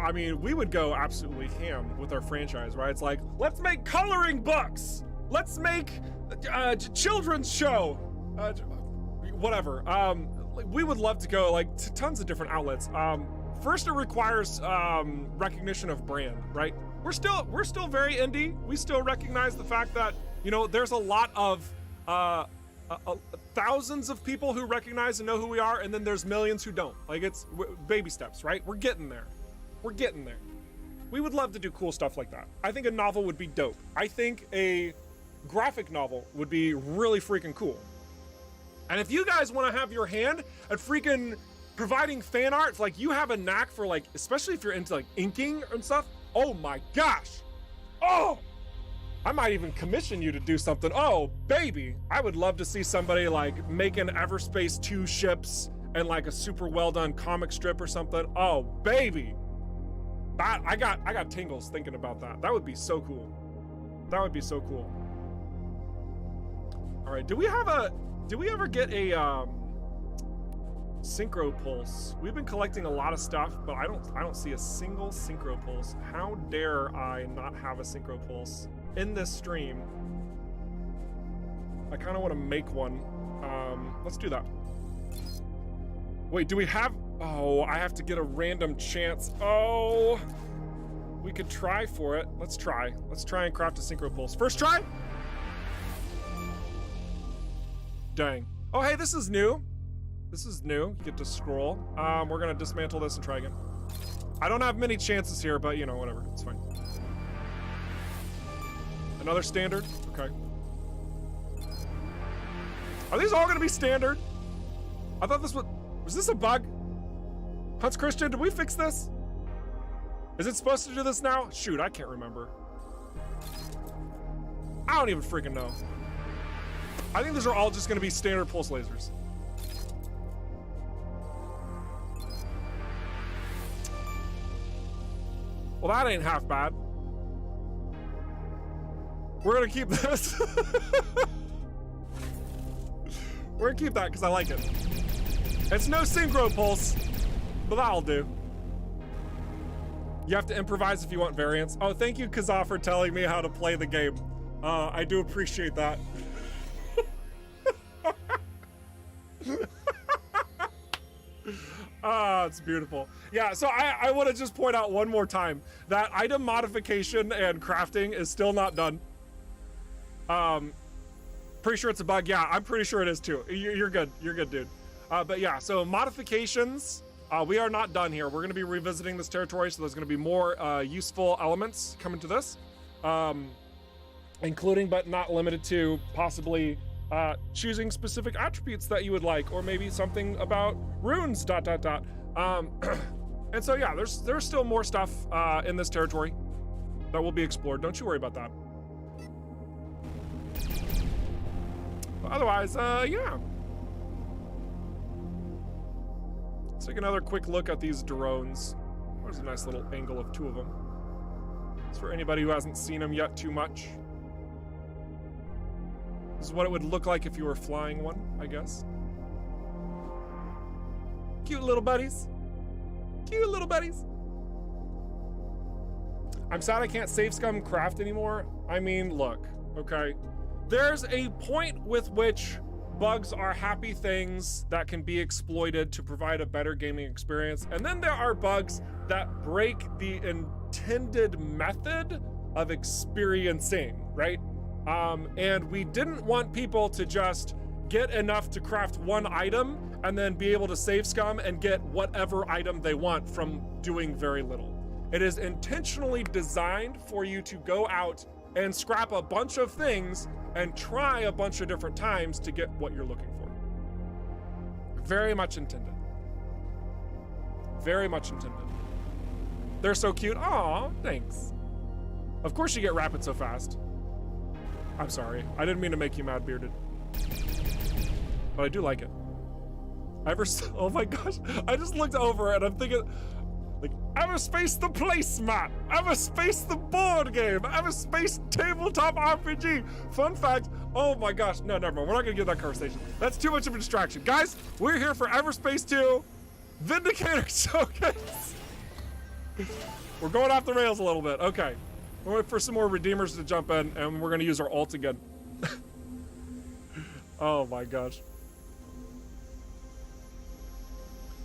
[SPEAKER 1] I mean, we would go absolutely ham with our franchise, right? It's like, let's make coloring books. Let's make a children's show, whatever. We would love to go like to tons of different outlets. First, it requires recognition of brand, right? We're still very indie. We still recognize the fact that, you know, there's a lot of thousands of people who recognize and know who we are, and then there's millions who don't. Like, it's baby steps, right? We're getting there. We're getting there. We would love to do cool stuff like that. I think a novel would be dope. I think a graphic novel would be really freaking cool. And if you guys want to have your hand at freaking providing fan art, like you have a knack for like, especially if you're into like inking and stuff, oh my gosh. Oh, I might even commission you to do something. Oh, baby. I would love to see somebody like making EVERSPACE 2 ships and like a super well done comic strip or something. Oh, baby. I got tingles thinking about that. That would be so cool. That would be so cool. All right, do we ever get a synchro pulse? We've been collecting a lot of stuff, but I don't see a single synchro pulse. How dare I not have a synchro pulse in this stream? I kind of want to make one. Let's do that. Wait, do we have, oh, I have to get a random chance. Oh, we could try for it. Let's try and craft a synchro pulse. First try. Dang. Oh, hey, this is new. This is new. You get to scroll. We're gonna dismantle this and try again. I don't have many chances here, but you know, whatever, it's fine. Another standard, okay. Are these all gonna be standard? I thought this was this a bug? Hunts Christian, did we fix this? Is it supposed to do this now? Shoot, I can't remember. I don't even freaking know. I think these are all just gonna be standard pulse lasers. Well, that ain't half bad. We're gonna keep this. We're gonna keep that because I like it. It's no synchro pulse, but that'll do. You have to improvise if you want variants. Oh, thank you, Kazaa, for telling me how to play the game. I do appreciate that. Ah, it's beautiful. Yeah, so I want to just point out one more time that item modification and crafting is still not done. Pretty sure it's a bug. Yeah, I'm pretty sure it is too. You're good. You're good, dude. But yeah, so modifications, we are not done here. We're going to be revisiting this territory, so there's going to be more useful elements coming to this, including but not limited to possibly choosing specific attributes that you would like, or maybe something about runes, ... And so yeah, there's still more stuff in this territory that will be explored. Don't you worry about that. But otherwise, yeah. Let's take another quick look at these drones. There's a nice little angle of two of them. It's for anybody who hasn't seen them yet too much. This is what it would look like if you were flying one, I guess. Cute little buddies. Cute little buddies. I'm sad I can't save scum craft anymore. I mean, look, okay. There's a point with which bugs are happy things that can be exploited to provide a better gaming experience. And then there are bugs that break the intended method of experiencing, right? And we didn't want people to just get enough to craft one item and then be able to save scum and get whatever item they want from doing very little. It is intentionally designed for you to go out and scrap a bunch of things and try a bunch of different times to get what you're looking for. Very much intended. Very much intended. They're so cute. Aw, thanks. Of course you get rapid so fast. I'm sorry. I didn't mean to make you mad, Bearded. But I do like it. Oh my gosh. I just looked over and I'm thinking, like, EVERSPACE the placemat, EVERSPACE the board game, EVERSPACE tabletop RPG. Fun fact, oh my gosh, no, never mind. We're not gonna get that conversation. That's too much of a distraction. Guys, we're here for EVERSPACE 2 Vindicator Showcase. We're going off the rails a little bit. Okay. We're waiting for some more redeemers to jump in and we're gonna use our ult again. Oh my gosh.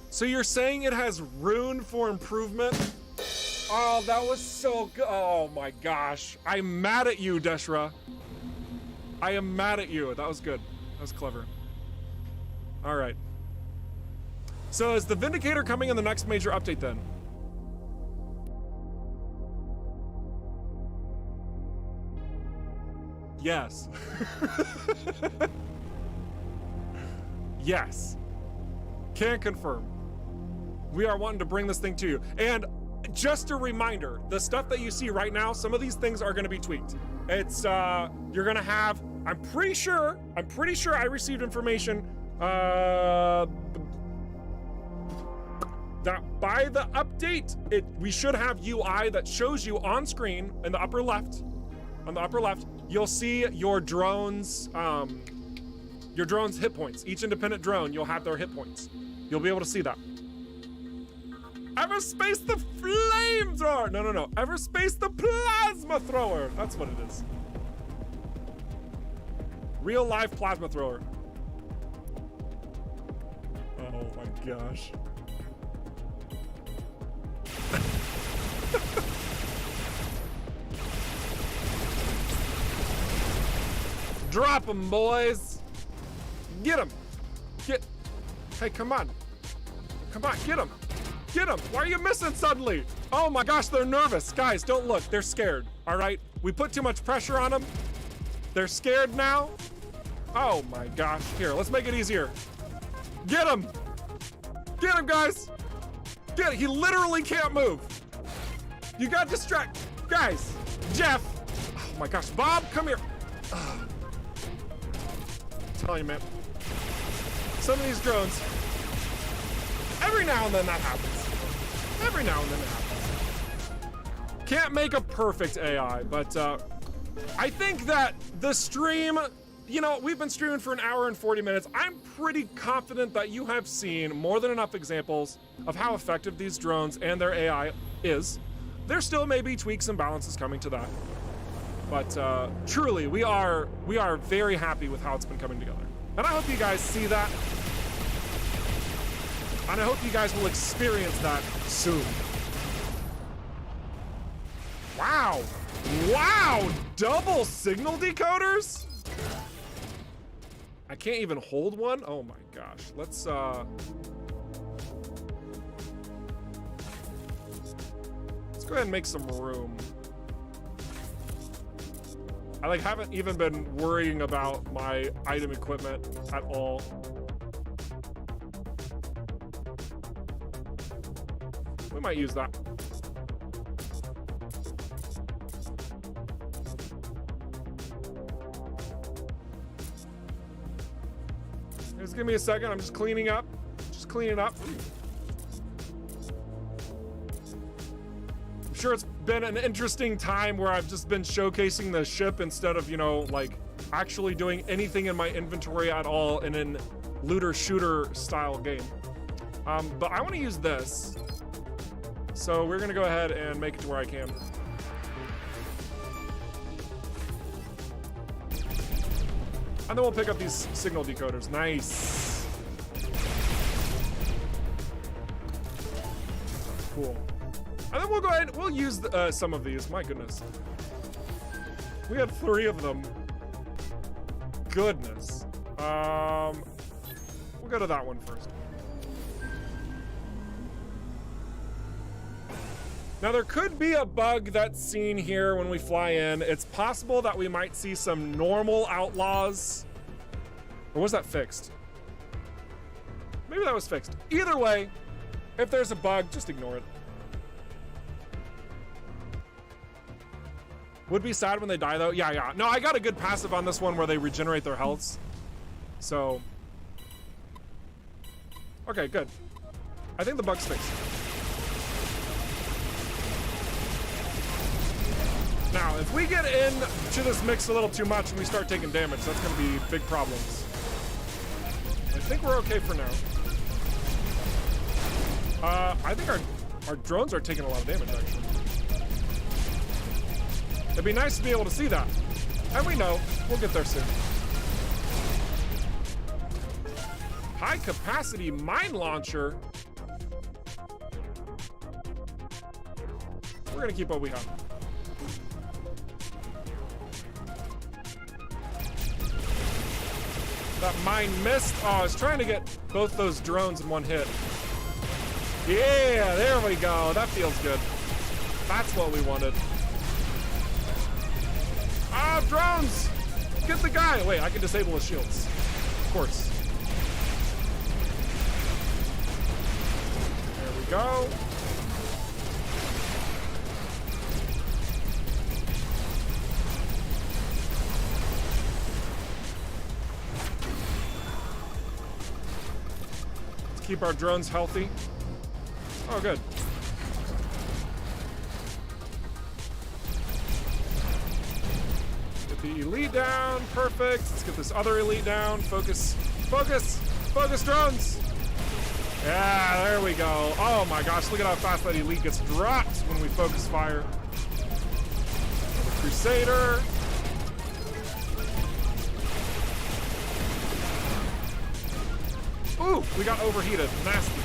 [SPEAKER 1] So you're saying it has rune for improvement? Oh, that was so good. Oh my gosh. I'm mad at you, Deshra. I am mad at you. That was good. That was clever. All right. So is the Vindicator coming in the next major update then? Yes. Yes. Can confirm. We are wanting to bring this thing to you. And just a reminder, the stuff that you see right now, some of these things are gonna be tweaked. It's, you're gonna have, I'm pretty sure I received information, that by the update, we should have UI that shows you on screen in the upper left, you'll see your drone's hit points. Each independent drone, you'll have their hit points. You'll be able to see that. EVERSPACE the flamethrower! No. EVERSPACE the plasma thrower! That's what it is. Real life plasma thrower. Oh my gosh. Drop them, boys. Get them. Hey, come on. Come on, get them. Get them. Why are you missing suddenly? Oh my gosh, they're nervous. Guys, don't look. They're scared. All right? We put too much pressure on them. They're scared now. Oh my gosh. Here, let's make it easier. Get him. Get him, guys. Get it. He literally can't move. You got distracted. Guys, Jeff. Oh my gosh. Bob, come here. I'm telling you, man. Some of these drones, every now and then that happens. Every now and then it happens. Can't make a perfect AI, but I think that the stream, you know, we've been streaming for an hour and 40 minutes. I'm pretty confident that you have seen more than enough examples of how effective these drones and their AI is. There still may be tweaks and balances coming to that. But truly, we are very happy with how it's been coming together. And I hope you guys see that. And I hope you guys will experience that soon. Wow. Wow, double signal decoders? I can't even hold one? Oh my gosh. Let's go ahead and make some room. I haven't even been worrying about my item equipment at all. We might use that. Just give me a second. I'm just cleaning up. Just cleaning up. I'm sure it's been an interesting time where I've just been showcasing the ship instead of, you know, like actually doing anything in my inventory at all in a looter shooter style game. But I want to use this. So we're going to go ahead and make it to where I can. And then we'll pick up these signal decoders. Nice. Cool. And then we'll go ahead, we'll use some of these. My goodness. We had 3 of them. Goodness. We'll go to that one first. Now there could be a bug that's seen here when we fly in. It's possible that we might see some normal outlaws. Or was that fixed? Maybe that was fixed. Either way, if there's a bug, just ignore it. Would be sad when they die though. Yeah. No, I got a good passive on this one where they regenerate their healths. So. Okay, good. I think the bug's fixed. Now, if we get into this mix a little too much and we start taking damage, that's going to be big problems. I think we're okay for now. I think our drones are taking a lot of damage, actually. It'd be nice to be able to see that. And we know. We'll get there soon. High capacity mine launcher. We're going to keep what we have. That mine missed. Oh, I was trying to get both those drones in one hit. Yeah, there we go. That feels good. That's what we wanted. Ah, drones! Get the guy. Wait, I can disable his shields. Of course. There we go. Keep our drones healthy. Oh, good. Get the elite down. Perfect. Let's get this other elite down. Focus. Focus. Focus drones. Yeah, there we go. Oh my gosh, look at how fast that elite gets dropped when we focus fire. The Crusader. Ooh, we got overheated. Nasty.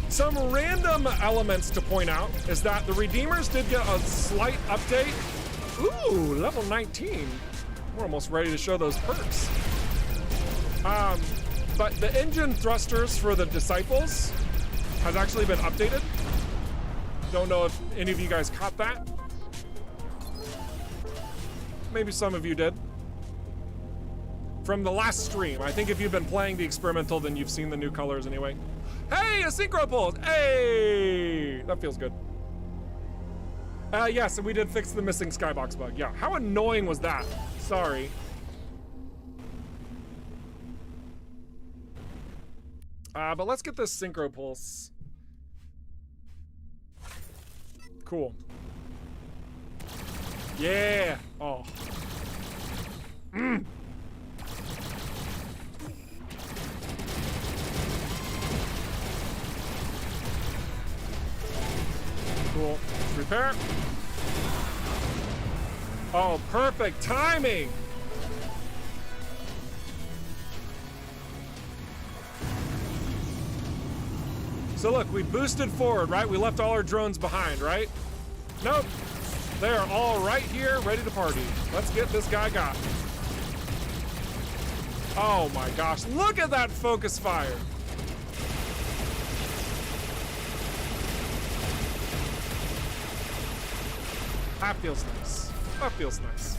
[SPEAKER 1] Some random elements to point out is that the Redeemers did get a slight update. Ooh, level 19. We're almost ready to show those perks. But the engine thrusters for the Disciples has actually been updated. Don't know if any of you guys caught that. Maybe some of you did. From the last stream. I think if you've been playing the experimental, then you've seen the new colors anyway. Hey, a synchro pulse! Hey! That feels good. Yes, and we did fix the missing skybox bug. Yeah, how annoying was that? Sorry. But let's get this synchro pulse. Cool. Yeah. Oh. Cool. Let's repair. Oh, perfect timing. So look, we boosted forward, right? We left all our drones behind, right? Nope. They are all right here, ready to party. Let's get this guy got. Oh my gosh, look at that focus fire. That feels nice. That feels nice.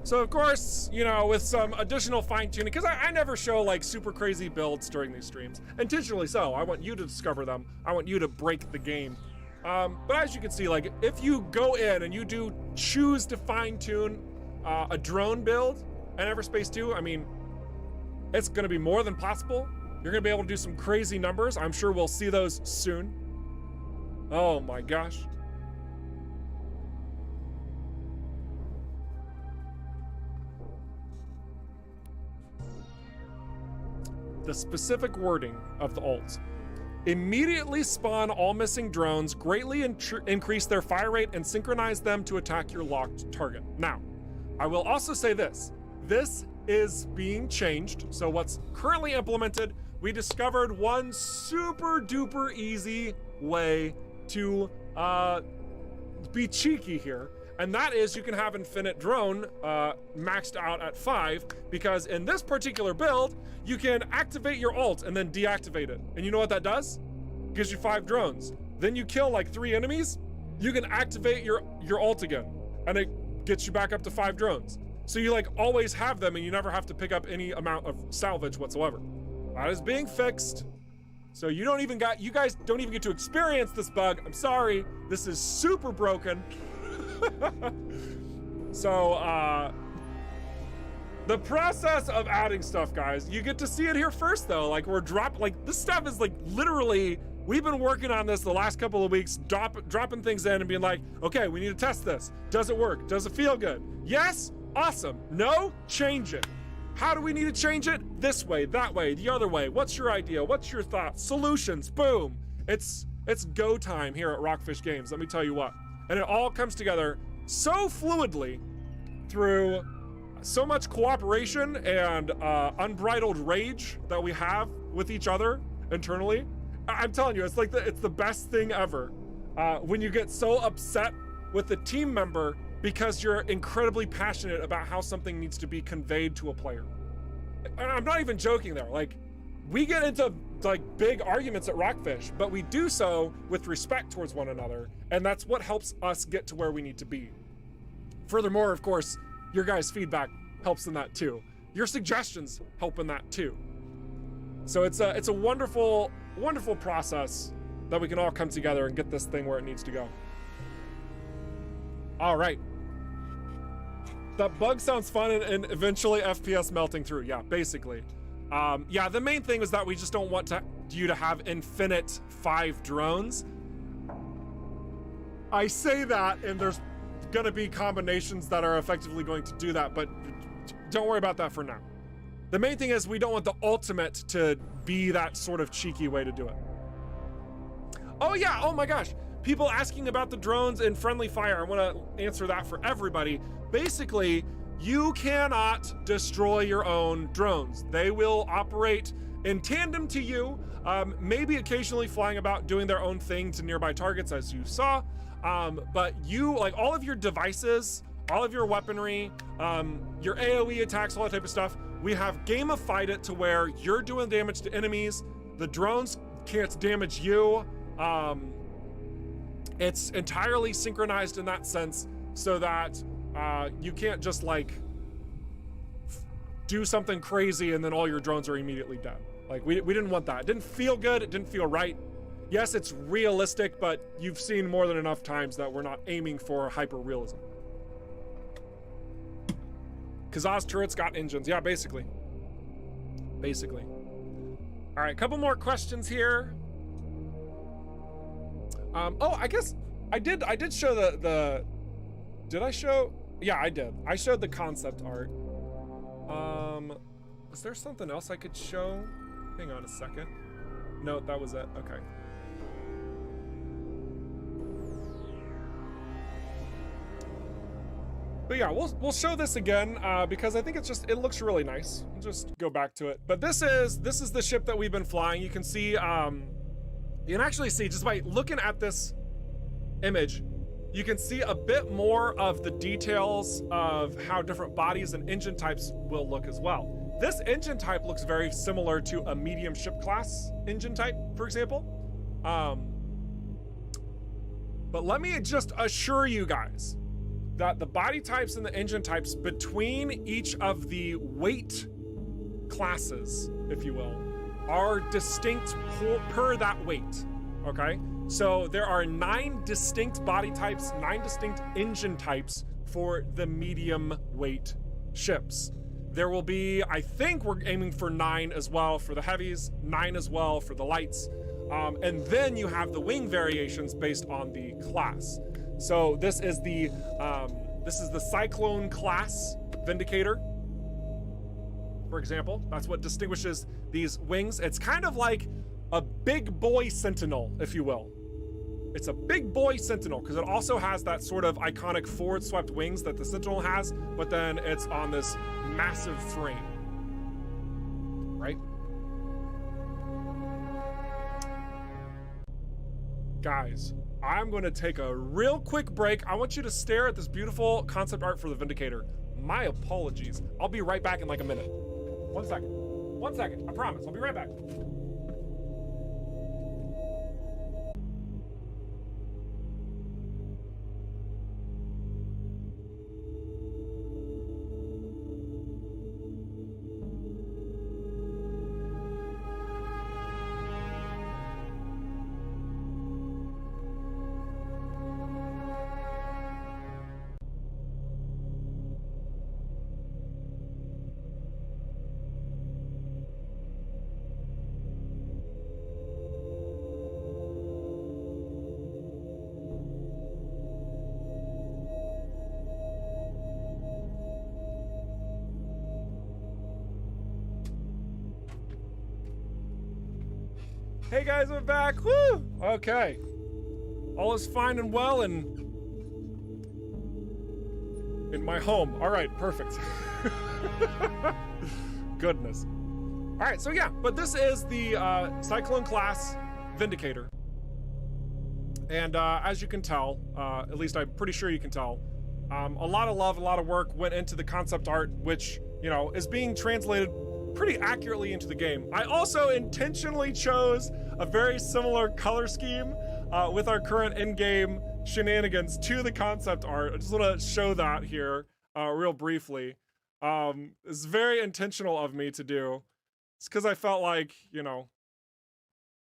[SPEAKER 1] So of course, you know, with some additional fine tuning, because I never show like super crazy builds during these streams, intentionally so. I want you to discover them. I want you to break the game. But as you can see, like if you go in and you do choose to fine tune a drone build in EVERSPACE 2, I mean, it's gonna be more than possible. You're gonna be able to do some crazy numbers. I'm sure we'll see those soon. Oh my gosh. The specific wording of the ult. Immediately spawn all missing drones, greatly increase their fire rate, and synchronize them to attack your locked target. Now, I will also say this. This is being changed. So what's currently implemented, we discovered one super duper easy way to be cheeky here. And that is you can have Infinite Drone maxed out at 5, because in this particular build, you can activate your ult and then deactivate it. And you know what that does? Gives you 5 drones. Then you kill like 3 enemies, you can activate your ult again, and it gets you back up to 5 drones. So you like always have them and you never have to pick up any amount of salvage whatsoever. That is being fixed. So you guys don't even get to experience this bug. I'm sorry, this is super broken. So the process of adding stuff, guys, you get to see it here first though. Like this stuff is like literally, we've been working on this the last couple of weeks, dropping things in and being like, okay, we need to test this. Does it work? Does it feel good? Yes, awesome. No, change it. How do we need to change it? This way, that way, the other way. What's your idea? What's your thoughts? Solutions, boom. It's go time here at ROCKFISH Games, let me tell you what. And it all comes together so fluidly through so much cooperation and unbridled rage that we have with each other internally. I'm telling you, it's the best thing ever. When you get so upset with a team member because you're incredibly passionate about how something needs to be conveyed to a player. And I'm not even joking there. Like, we get into like big arguments at ROCKFISH, but we do so with respect towards one another, and that's what helps us get to where we need to be. Furthermore, of course, your guys' feedback helps in that too. Your suggestions help in that too. So it's a wonderful, wonderful process that we can all come together and get this thing where it needs to go. All right. That bug sounds fun and eventually FPS melting through. Yeah, basically. Yeah, the main thing is that we just don't want you to have infinite 5 drones. I say that, and there's gonna be combinations that are effectively going to do that, but don't worry about that for now. The main thing is we don't want the ultimate to be that sort of cheeky way to do it. Oh yeah, oh my gosh. People asking about the drones in friendly fire. I wanna answer that for everybody. Basically, you cannot destroy your own drones. They will operate in tandem to you, maybe occasionally flying about doing their own thing to nearby targets, as you saw. But you, like all of your devices, all of your weaponry, your AoE attacks, all that type of stuff, we have gamified it to where you're doing damage to enemies. The drones can't damage you. It's entirely synchronized in that sense so that you can't just like do something crazy and then all your drones are immediately dead. Like we didn't want that. It didn't feel good. It didn't feel right. Yes, it's realistic, but you've seen more than enough times that we're not aiming for hyper realism. Kazaz turrets got engines. Yeah, basically. Basically. All right, a couple more questions here. Oh, I guess I did show the did I show? Yeah, I did. I showed the concept art. Is there something else I could show? Hang on a second. No, that was it. Okay. But yeah, we'll show this again because I think it looks really nice. We'll just go back to it. But this is the ship that we've been flying. You can see, you can actually see just by looking at this image, you can see a bit more of the details of how different bodies and engine types will look as well. This engine type looks very similar to a medium ship class engine type, for example. But let me just assure you guys that the body types and the engine types between each of the weight classes, if you will, are distinct per that weight, okay? So there are 9 distinct body types, 9 distinct engine types for the medium weight ships. There will be, I think we're aiming for 9 as well for the heavies, 9 as well for the lights. And then you have the wing variations based on the class. So this is the Cyclone class Vindicator, for example. That's what distinguishes these wings. It's kind of like a big boy Sentinel, if you will. It's a big boy Sentinel because it also has that sort of iconic forward swept wings that the Sentinel has, but then it's on this massive frame, right? Guys, I'm going to take a real quick break. I want you to stare at this beautiful concept art for the Vindicator. My apologies. I'll be right back in like a minute. 1 second. 1 second. I promise. I'll be right back. Hey guys, we're back. Woo! Okay. All is fine and well in my home. All right, perfect. Goodness. All right, so yeah, but this is the Cyclone class Vindicator. And as you can tell, at least I'm pretty sure you can tell, a lot of love, a lot of work went into the concept art, which, you know, is being translated pretty accurately into the game. I also intentionally chose a very similar color scheme with our current in-game shenanigans to the concept art. I just want to show that here real briefly. It's very intentional of me to do. It's because I felt like, you know,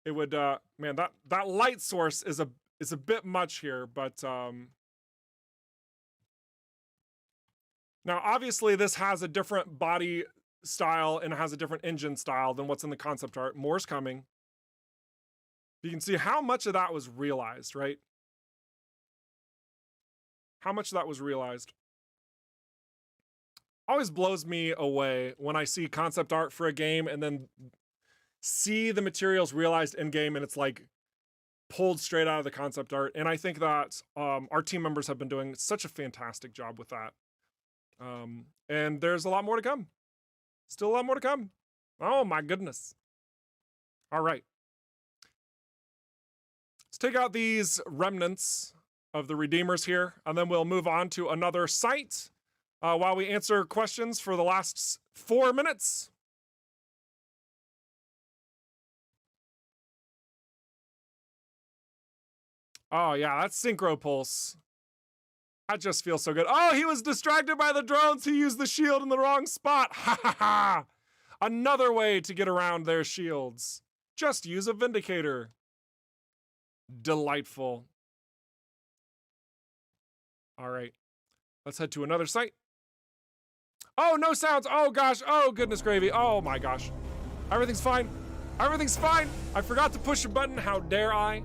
[SPEAKER 1] it would, man, that light source is a bit much here, but now obviously this has a different body style and it has a different engine style than what's in the concept art. More's coming. You can see how much of that was realized, right? How much of that was realized. Always blows me away when I see concept art for a game and then see the materials realized in game and it's like pulled straight out of the concept art. And I think that our team members have been doing such a fantastic job with that. And there's a lot more to come. Still a lot more to come. Oh my goodness. All right. Let's take out these remnants of the Redeemers here, and then we'll move on to another site while we answer questions for the last 4 minutes. Oh yeah, that's Synchro Pulse. That just feels so good. Oh, he was distracted by the drones. He used the shield in the wrong spot. Ha ha ha. Another way to get around their shields. Just use a Vindicator. Delightful. All right. Let's head to another site. Oh, no sounds. Oh, gosh. Oh, goodness gravy. Oh, my gosh. Everything's fine. Everything's fine. I forgot to push a button. How dare I?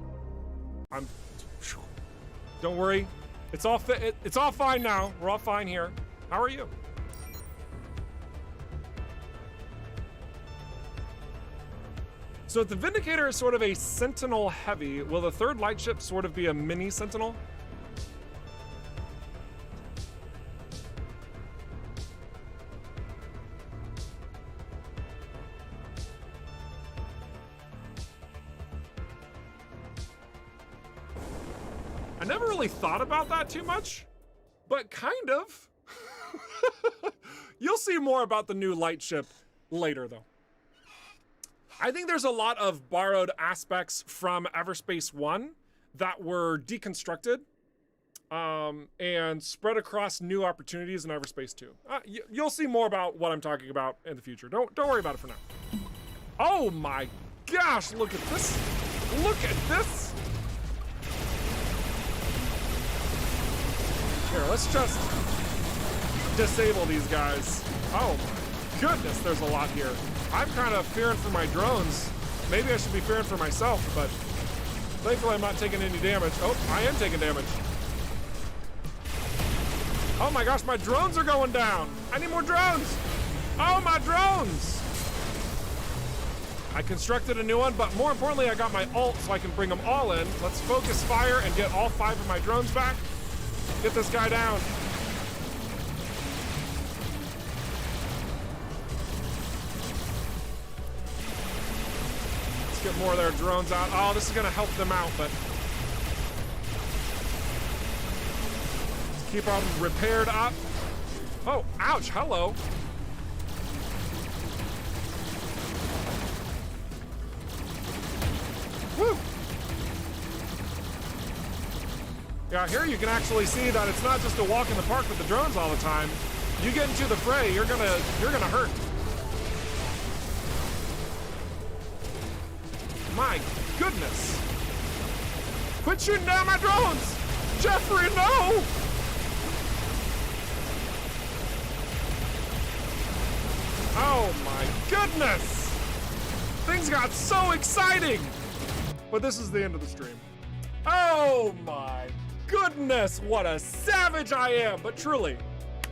[SPEAKER 1] Don't worry. It's all fine now. We're all fine here. How are you? So if the Vindicator is sort of a Sentinel heavy, will the third light ship sort of be a mini Sentinel? I never really thought about that too much, but kind of. You'll see more about the new light ship later, though. I think there's a lot of borrowed aspects from EVERSPACE 1 that were deconstructed and spread across new opportunities in EVERSPACE 2. You'll see more about what I'm talking about in the future. Don't worry about it for now. Oh my gosh, look at this. Look at this. Here, let's just disable these guys. Oh my goodness, there's a lot here. I'm kind of fearing for my drones. Maybe I should be fearing for myself, but thankfully I'm not taking any damage. Oh, I am taking damage. Oh my gosh, my drones are going down. I need more drones. Oh, my drones. I constructed a new one, but more importantly, I got my ult so I can bring them all in. Let's focus fire and get all 5 of my drones back. Get this guy down. Let's get more of their drones out. Oh, this is gonna help them out, but let's keep them repaired up. Oh, ouch, hello. Woo! Yeah, here you can actually see that it's not just a walk in the park with the drones all the time. You get into the fray, you're gonna hurt. My goodness. Quit shooting down my drones! Jeffrey, no! Oh my goodness! Things got so exciting! But this is the end of the stream. Oh my goodness, what a savage I am! But truly,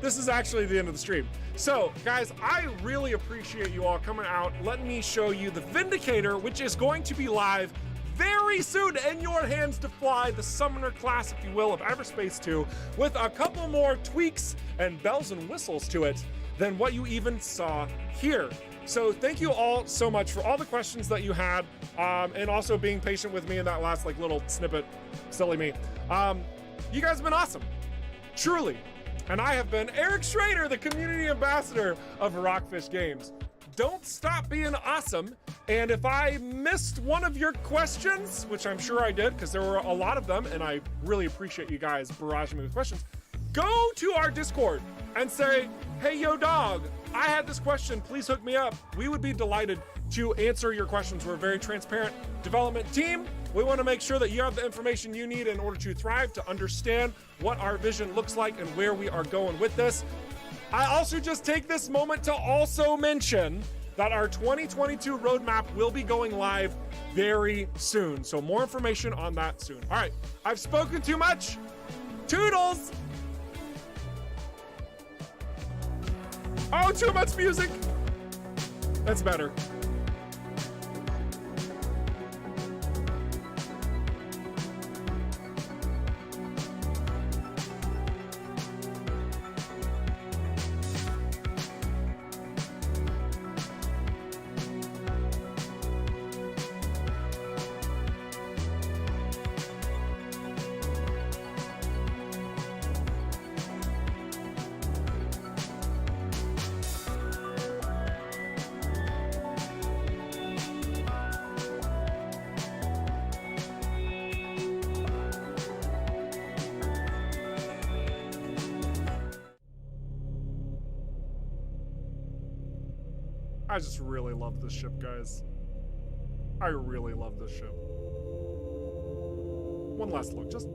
[SPEAKER 1] this is actually the end of the stream. So, guys, I really appreciate you all coming out. Let me show you the Vindicator, which is going to be live very soon in your hands to fly, the summoner class, if you will, of EVERSPACE 2, with a couple more tweaks and bells and whistles to it than what you even saw here. So thank you all so much for all the questions that you had, and also being patient with me in that last little snippet, silly me. You guys have been awesome, truly. And I have been Eric Schrader, the community ambassador of ROCKFISH Games. Don't stop being awesome. And if I missed one of your questions, which I'm sure I did, because there were a lot of them, and I really appreciate you guys barraging me with questions, go to our Discord and say, hey, yo, dog, I had this question, please hook me up. We would be delighted to answer your questions. We're a very transparent development team. We want to make sure that you have the information you need in order to thrive, to understand what our vision looks like and where we are going with this. I also just take this moment to also mention that our 2022 roadmap will be going live very soon. So more information on that soon. All right, I've spoken too much. Toodles! Oh, too much music. That's better. I just really love this ship, guys. I really love this ship. One last look, just...